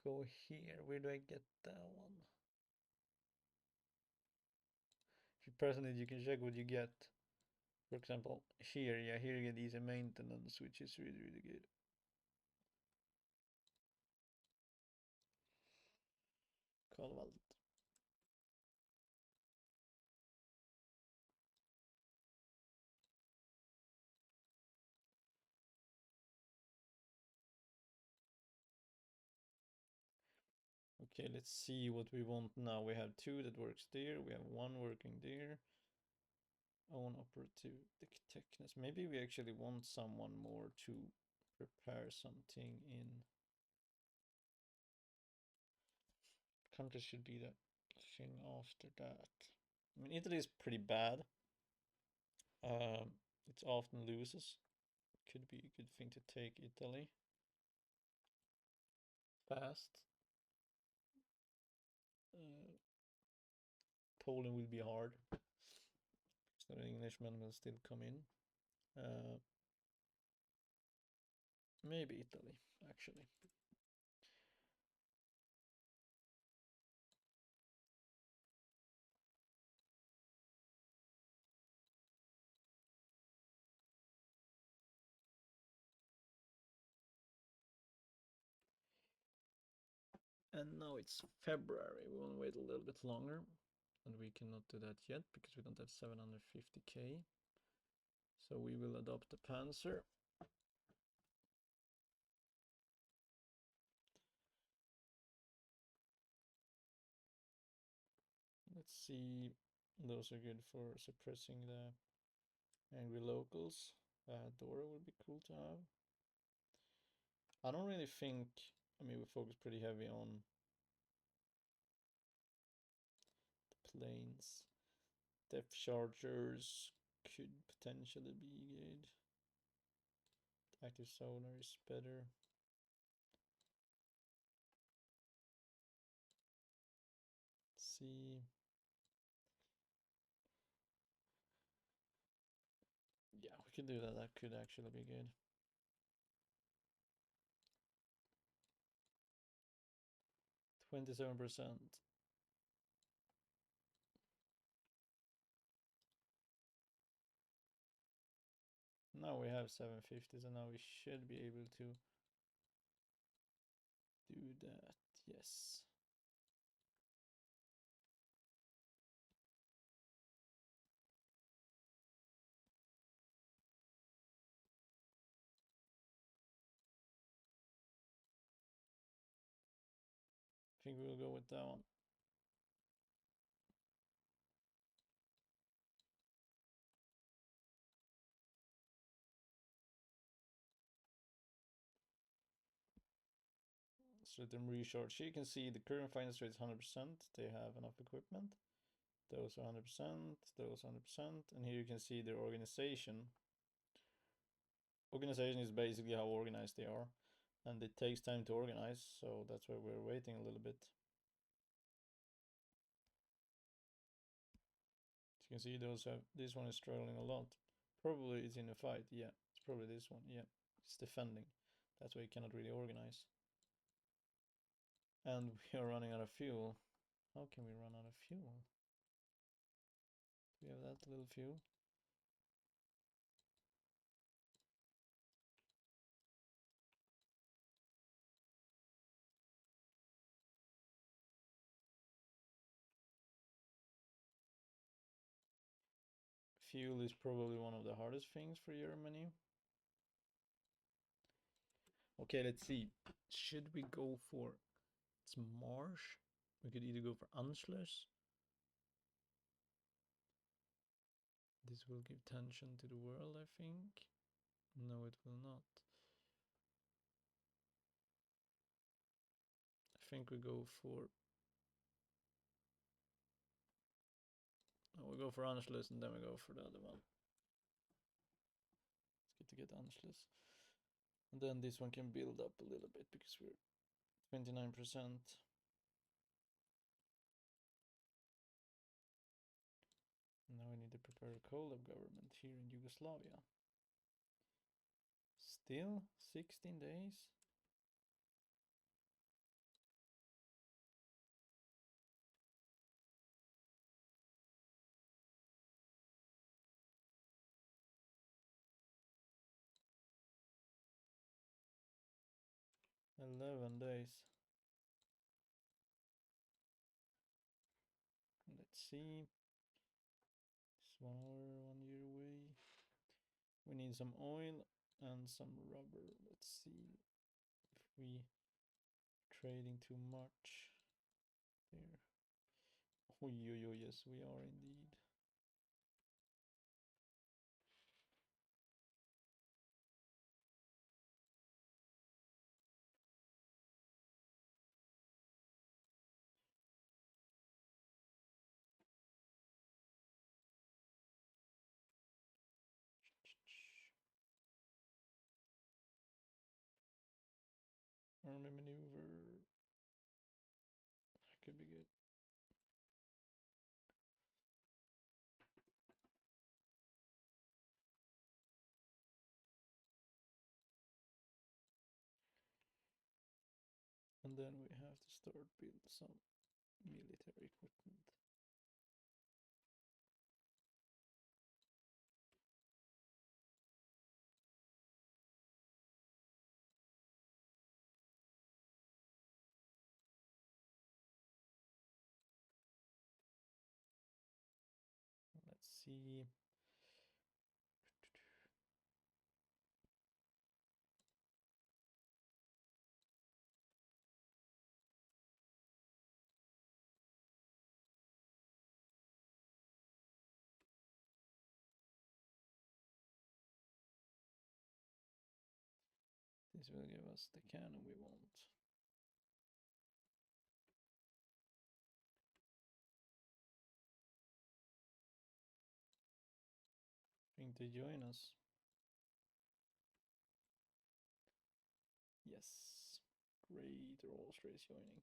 go here. Where do I get that one? If you press on it, you can check what you get. For example, here, yeah, here you get easy maintenance, which is really, really good. Colvald. Okay, let's see what we want now. We have 2 that works there. We have 1 working there. Own operative techness. Maybe we actually want someone more to prepare something in. Country should be the thing after that. I mean, Italy is pretty bad. It often loses. Could be a good thing to take Italy. Fast. Poland will be hard. So the Englishmen will still come in. Maybe Italy, actually. And now it's February. We want to wait a little bit longer. And we cannot do that yet because we don't have 750k. So we will adopt the Panzer. Let's see. Those are good for suppressing the angry locals. Dora would be cool to have. I don't really think. I mean, we focus pretty heavy on the planes. Depth chargers could potentially be good. Active solar is better. Let's see. Yeah, we could do that. That could actually be good. 27%. Now we have 750, so now we should be able to do that. Yes. I think we'll go with that one. Let's let them recharge. Here you can see the current finance rate is 100%. They have enough equipment. Those are 100%, those 100%. And here you can see their organization. Organization is basically how organized they are. And it takes time to organize, so that's why we're waiting a little bit. As you can see, those have, this one is struggling a lot. Probably it's in a fight, yeah. It's probably this one, yeah. It's defending. That's why you cannot really organize. And we are running out of fuel. How can we run out of fuel? Do we have that little fuel? Fuel is probably one of the hardest things for Germany. Okay, let's see. Should we go for, it's Marsh? We could either go for Anschluss. This will give tension to the world, I think. No, it will not. I think we go for, we go for Anschluss and then we go for the other one. It's good to get Anschluss. And then this one can build up a little bit because we're 29%. Now we need to prepare a Kolev government here in Yugoslavia. Still 16 days. $11. Let's see. Smaller 1 year away. We need some oil and some rubber. Let's see if we trading too much there. Oh, yes, we are indeed. Army maneuver. That could be good. And then we have to start build some military equipment. Let's see. This will give us the cannon we want. Think they join us. Yes. Great, Austria's joining.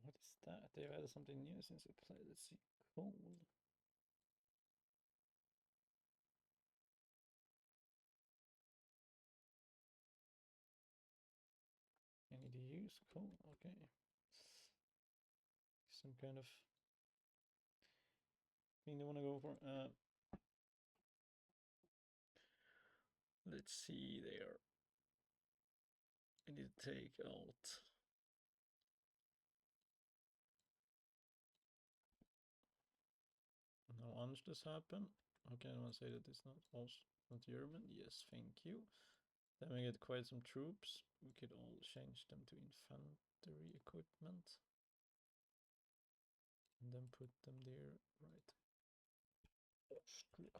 What is that? They've added something new since we played. Let's see. Cool. I need to use cool. Okay. Some kind of thing they want to go for. Let's see there. I need to take out. No Anschluss happen. Okay, I want to say that it's not also not German. Yes, thank you. Then we get quite some troops. We could all change them to infantry equipment. And then put them there, right? Austria.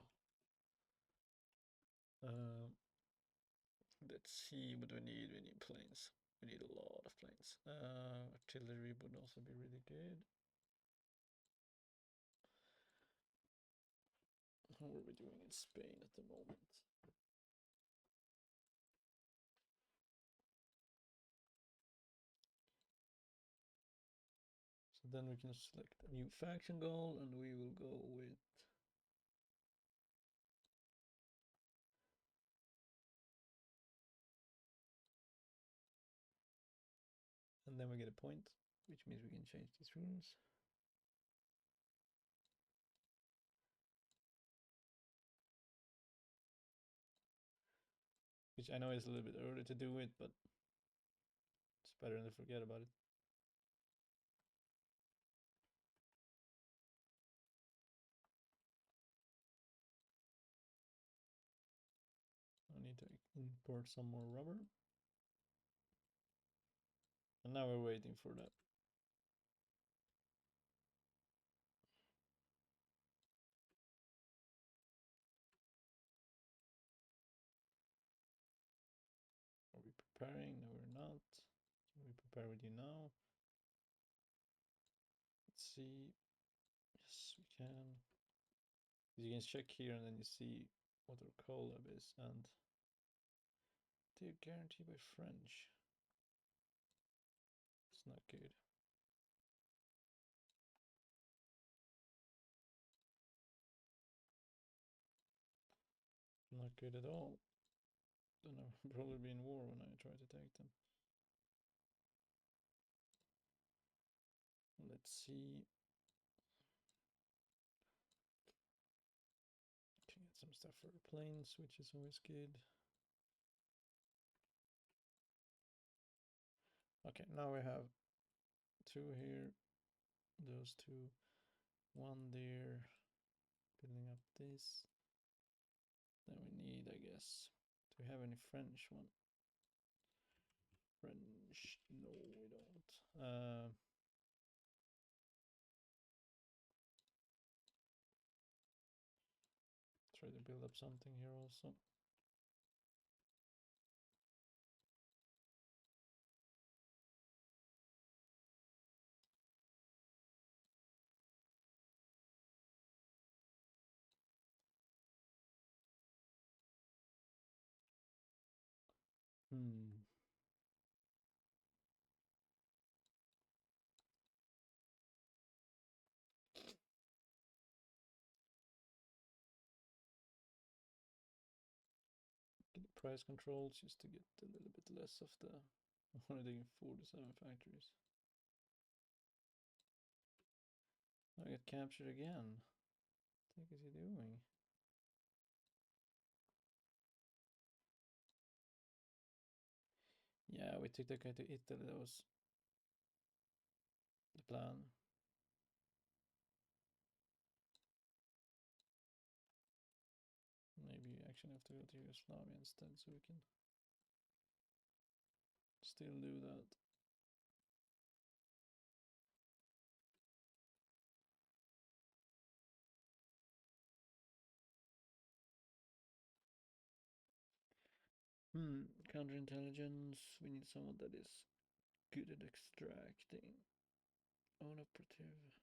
Let's see what we need. We need planes. We need a lot of planes. Artillery would also be really good. How are we doing in Spain at the moment? So then we can select a new faction goal and we will go with and then we get a point, which means we can change these rules. Which I know is a little bit early to do it, but it's better than to forget about it. I need to import some more rubber. And now we're waiting for that. Are we preparing? No, we're not. Can we prepare with you now? see. Yes, we can. You can check here and then you see what our collab is, and they're guaranteed by French. It's not good. Not good at all. Then I'll probably be in war when I try to take them. Let's see. Can get some stuff for the planes, which is always good. Okay, now we have two here, those two, one there, building up this. Then we need, I guess, do we have any French one? French, no we don't. Try to build up something here also. Hmm. Get the price controls just to get a little bit less of the. I'm only doing 47 factories. I get captured again. What the heck is he doing? Yeah, we took the guy to Italy. That was the plan. Maybe we actually have to go to Yugoslavia instead, so we can still do that. Counterintelligence. We need someone that is good at extracting. Own operative.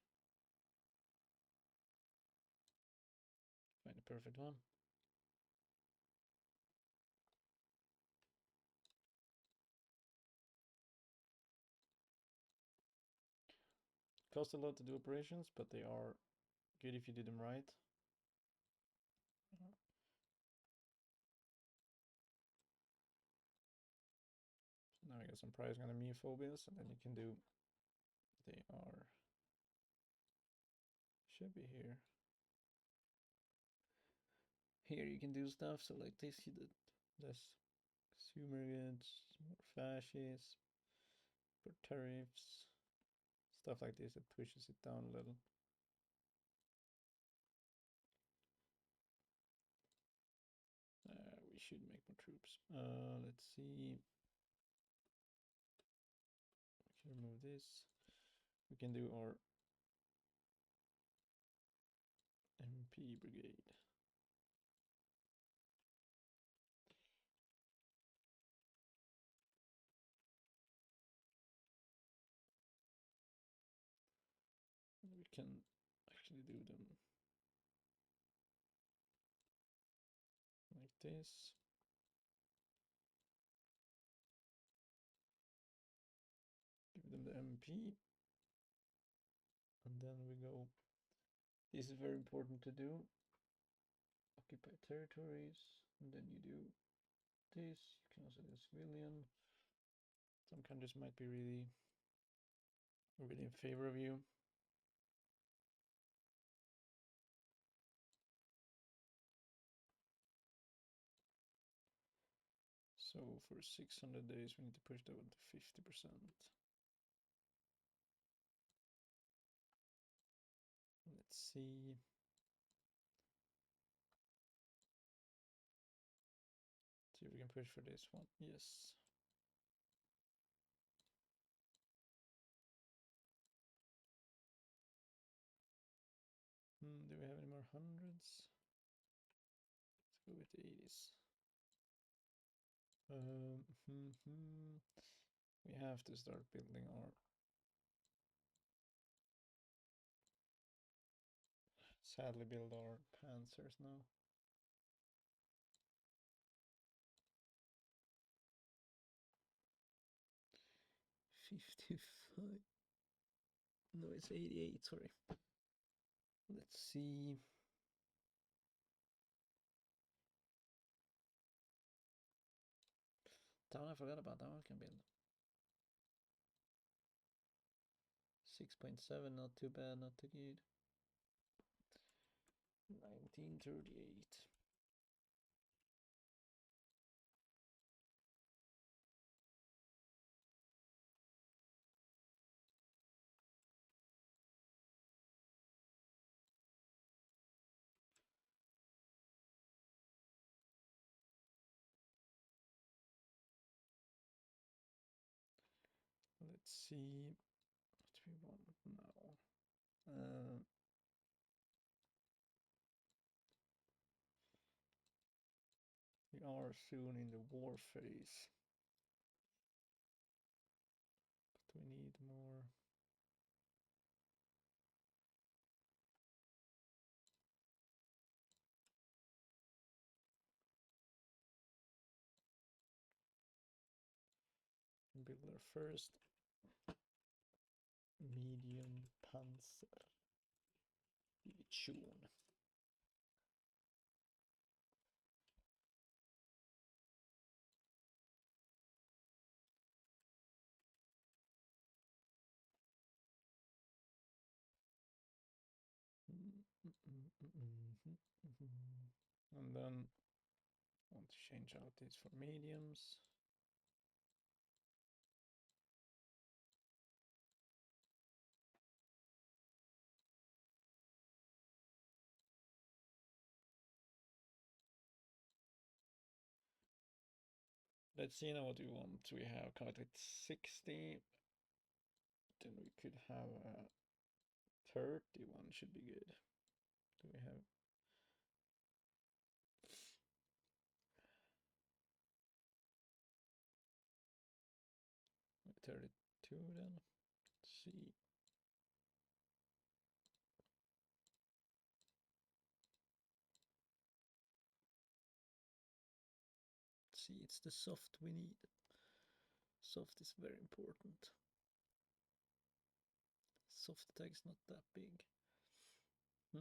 Find the perfect one. Cost a lot to do operations, but they are good if you do them right. So now I got some pricing on the Meophobias, and then you can do. They are. Should be here. Here you can do stuff. So like this, you did less consumer goods, more fascists, for tariffs, stuff like this. It pushes it down a little. We should make more troops. Let's see. We can remove this. We can do our MP brigade. We can actually do them like this. Give them the MP. And then we go. This is very important to do. Occupy territories. And then you do this. You can also do civilian. Some countries might be really in favor of you. So for 600 days, we need to push that one to 50%. Let's see. See if we can push for this one. Yes. Do we have any more hundreds? Let's go with the 80s. We have to start building our Sadly build our panzers now. $55. No, it's 88, sorry. Let's see. Town, I forgot about that one. Can build 6.7, not too bad, not too good. 1938. Let's see what we want now. We are soon in the war phase, but we need more. Build our first medium panzer division. And then I want to change out these for mediums. Let's see now what we want. We have conflict 60. Then we could have a 31 should be good. Do we have 32 then? Let's see. Let's see, it's the soft we need. Soft is very important. Soft attack is not that big. I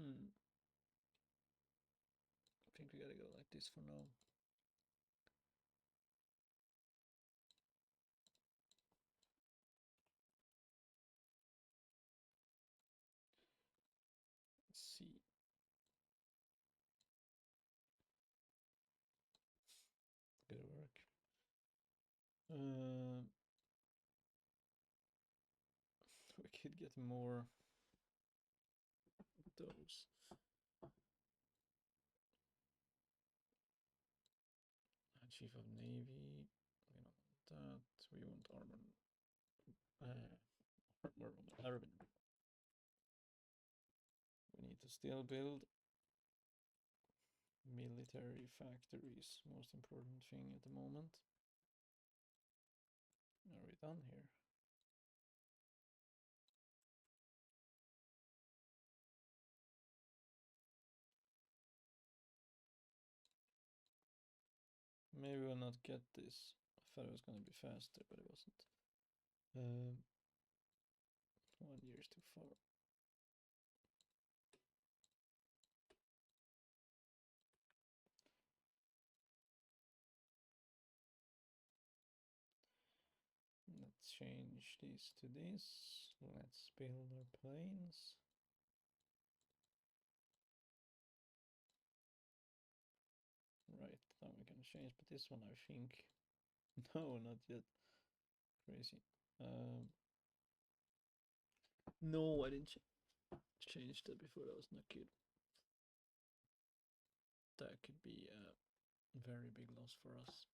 think we gotta go like this for now. Let's see. Gotta work. We could get more of those. Chief of Navy. We don't want that. We want armor. Urban. We need to still build military factories. Most important thing at the moment. Are we done here? Maybe we'll not get this. I thought it was going to be faster, but it wasn't. 1 year is too far. Let's change this to this. Let's build our planes. Right, now we can change, but this one I think... No, not yet. Crazy. No, I didn't change that before, that was not good. That could be a very big loss for us.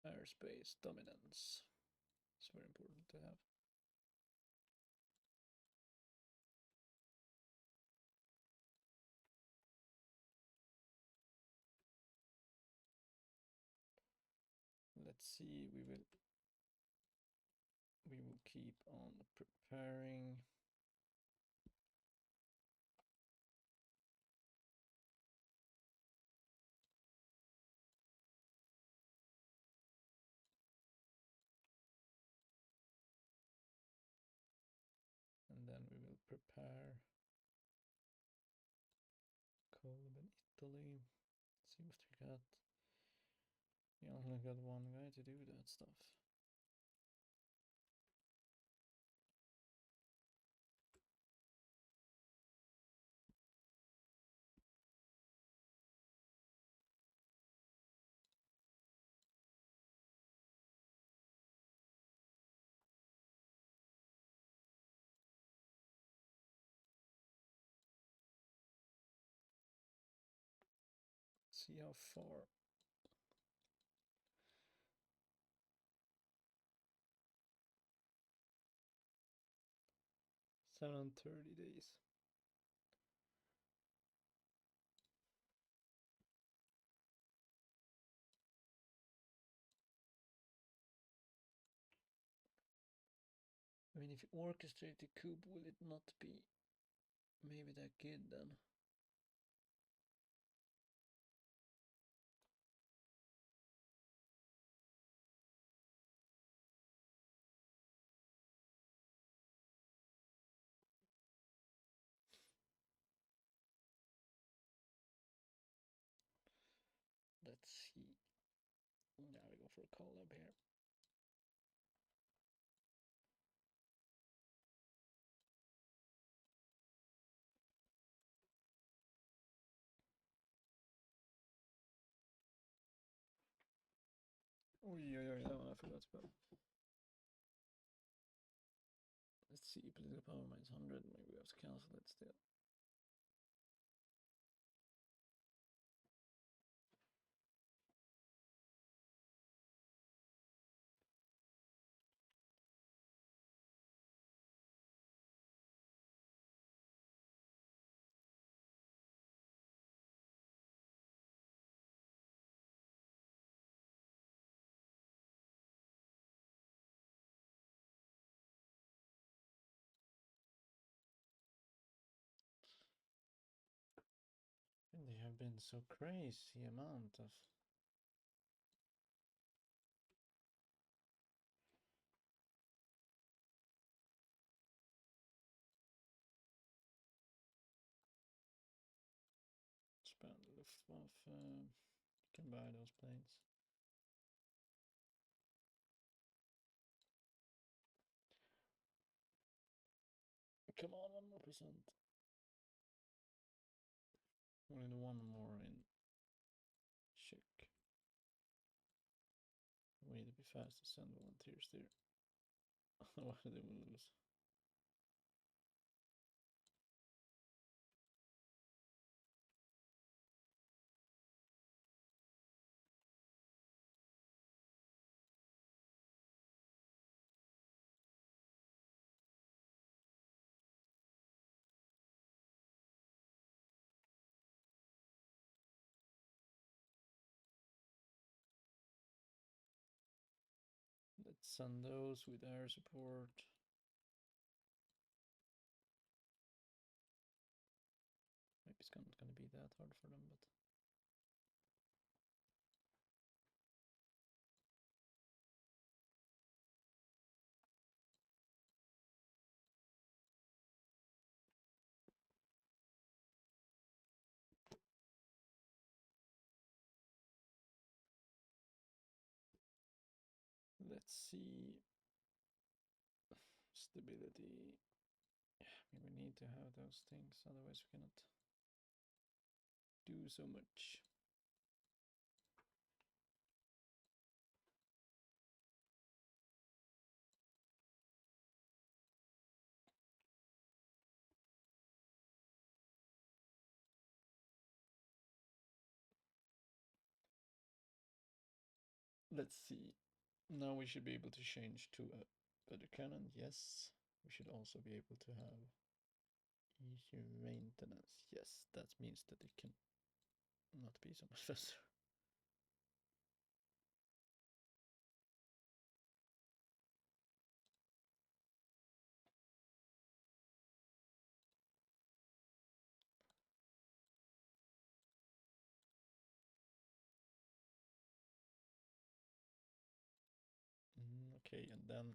Airspace dominance. It's very important. to have. Let's see, we will keep on preparing. And then we will prepare Colb in Italy. Let's see what we got. We only got one guy to do that stuff. See how far. 730 days. I mean, if you orchestrate the coup, will it not be maybe that good then? Let's see. Now we go for a collab here. Oi, oi, oi, that one I forgot about. Let's see, political power minus 100. Maybe we have to cancel it still. And they have been so crazy amount of spend Luftwaffe. You can buy those planes. Come on, 1 more%. Only one more in check. We need to be fast to send volunteers there. Why did they lose? Let's send those with air support. Maybe it's not gonna be that hard for them, but let's see. Stability. I mean, we need to have those things, otherwise we cannot do so much. Let's see. Now we should be able to change to a better canon, yes. We should also be able to have easier maintenance. Yes, that means that it can not be so much faster. Okay, and then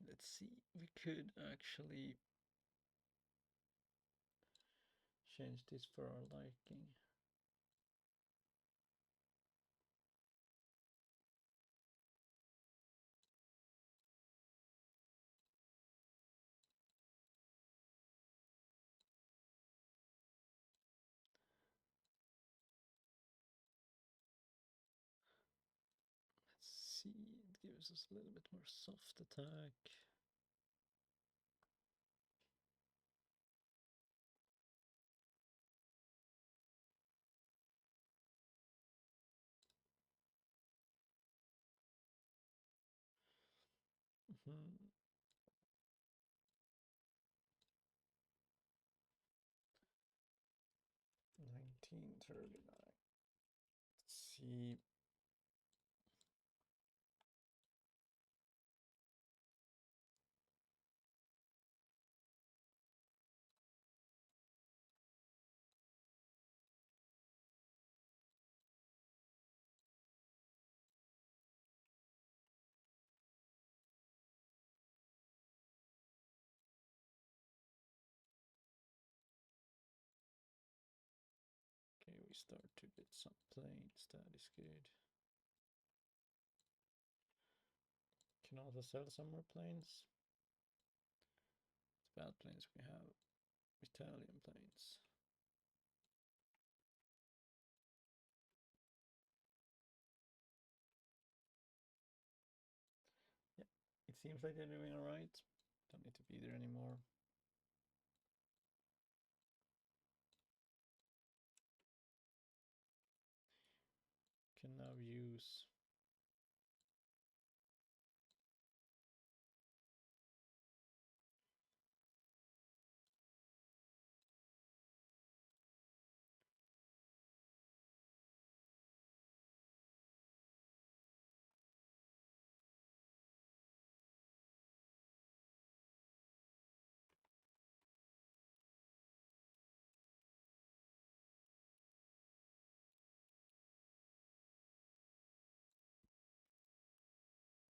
let's see. We could actually change this for our liking. Let's see, it gives us a little bit more soft attack. Mm-hmm. 1939. Let's see. Okay, we start to get some planes. That is good. Can also sell some more planes. It's bad planes we have. Italian planes. Yeah, it seems like they're doing alright. Don't need to be there anymore. Can now use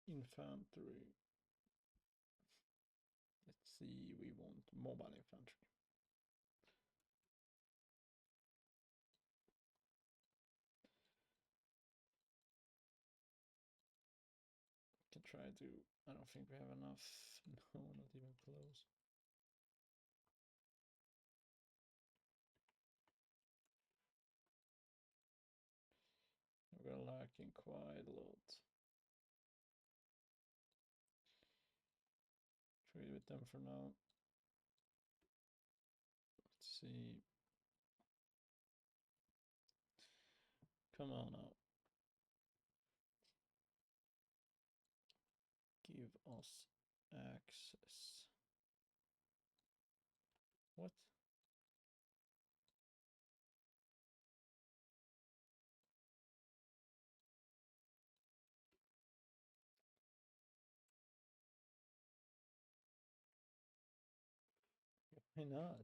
infantry. Let's see, we want mobile infantry. Can try to. I don't think we have enough. No, not even close. We're lacking quite a lot. Trade with them for now. Let's see. Come on now. Give us access. What? Why not?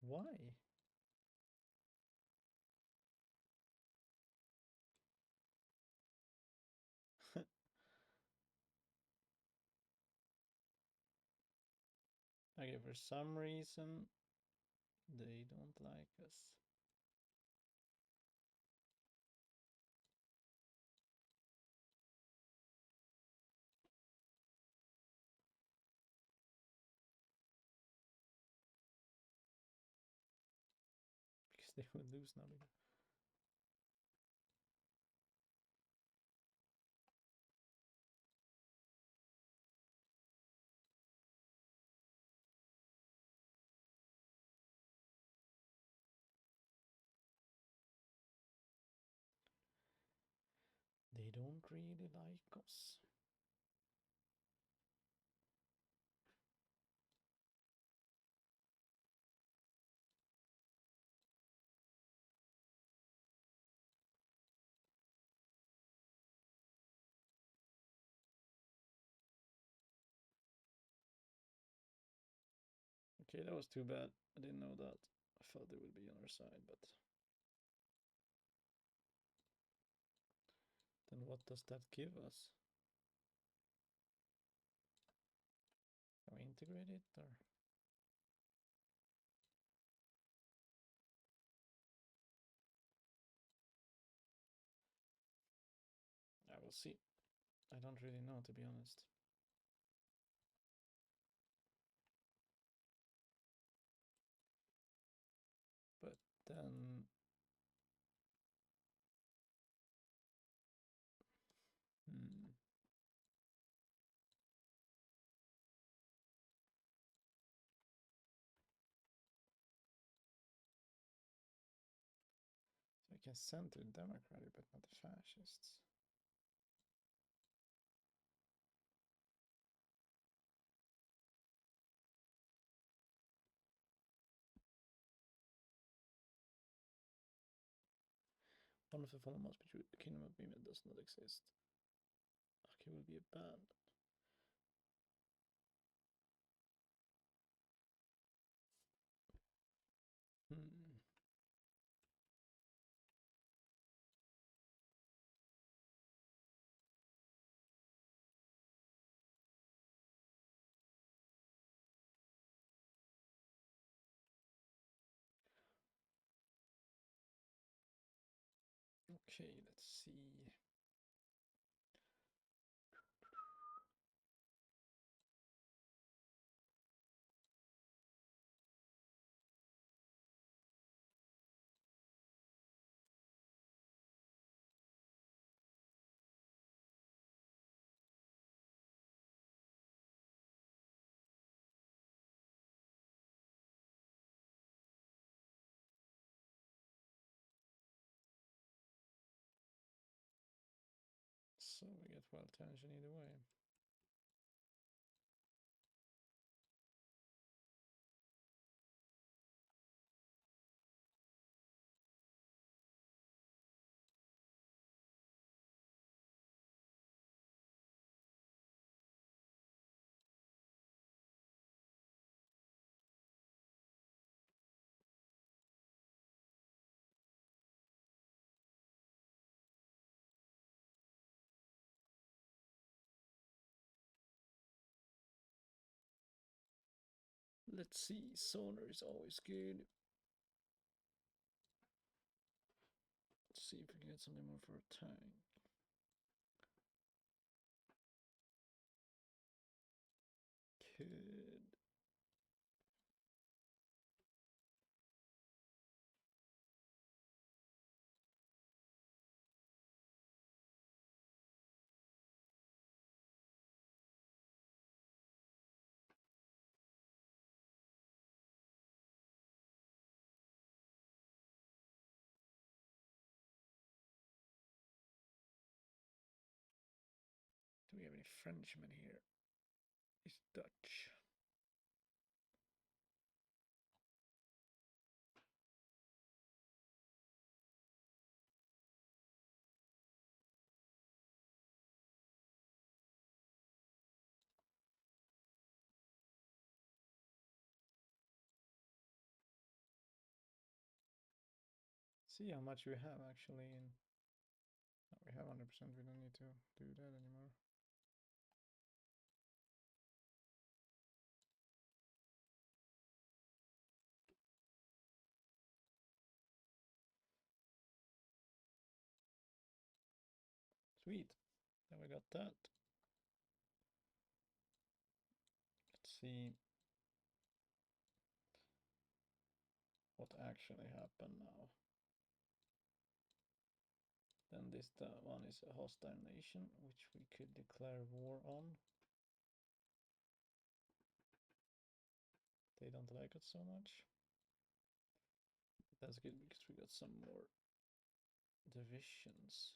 Why? Okay, for some reason, they don't like us. Because they would lose now. don't really like us. Okay, that was too bad. I didn't know that. I thought they would be on our side, but then what does that give us? Can we integrate it or? I will see. I don't really know, to be honest. But then... So we can send to the Democratic, but not the fascists. One of the following must be true. The Kingdom of Women does not exist. Okay, will be a band. Okay, let's see. So we get well tension either way. Let's see, sonar is always good. Let's see if we can get something more for a tank. Could. Do we have any Frenchmen here? It's Dutch. See how much we have actually in. No, we have 100%. We don't need to do that anymore. Sweet. Then we got that. Let's see what actually happened now. Then this one is a hostile nation, which we could declare war on. They don't like it so much. But that's good because we got some more divisions.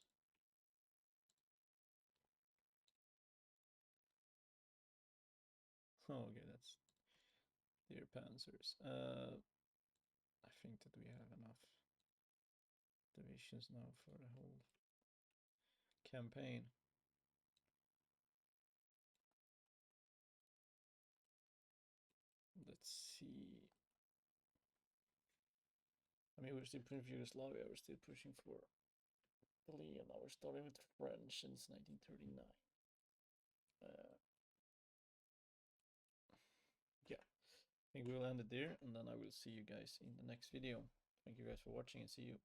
Oh, okay, that's dear panzers. I think that we have enough divisions now for the whole campaign. Let's see. I mean, we're still pushing for Yugoslavia, we're still pushing for Italy, and now we're starting with the French since 1939. Yeah, I think we'll end it there, and then I will see you guys in the next video. Thank you guys for watching, and see you.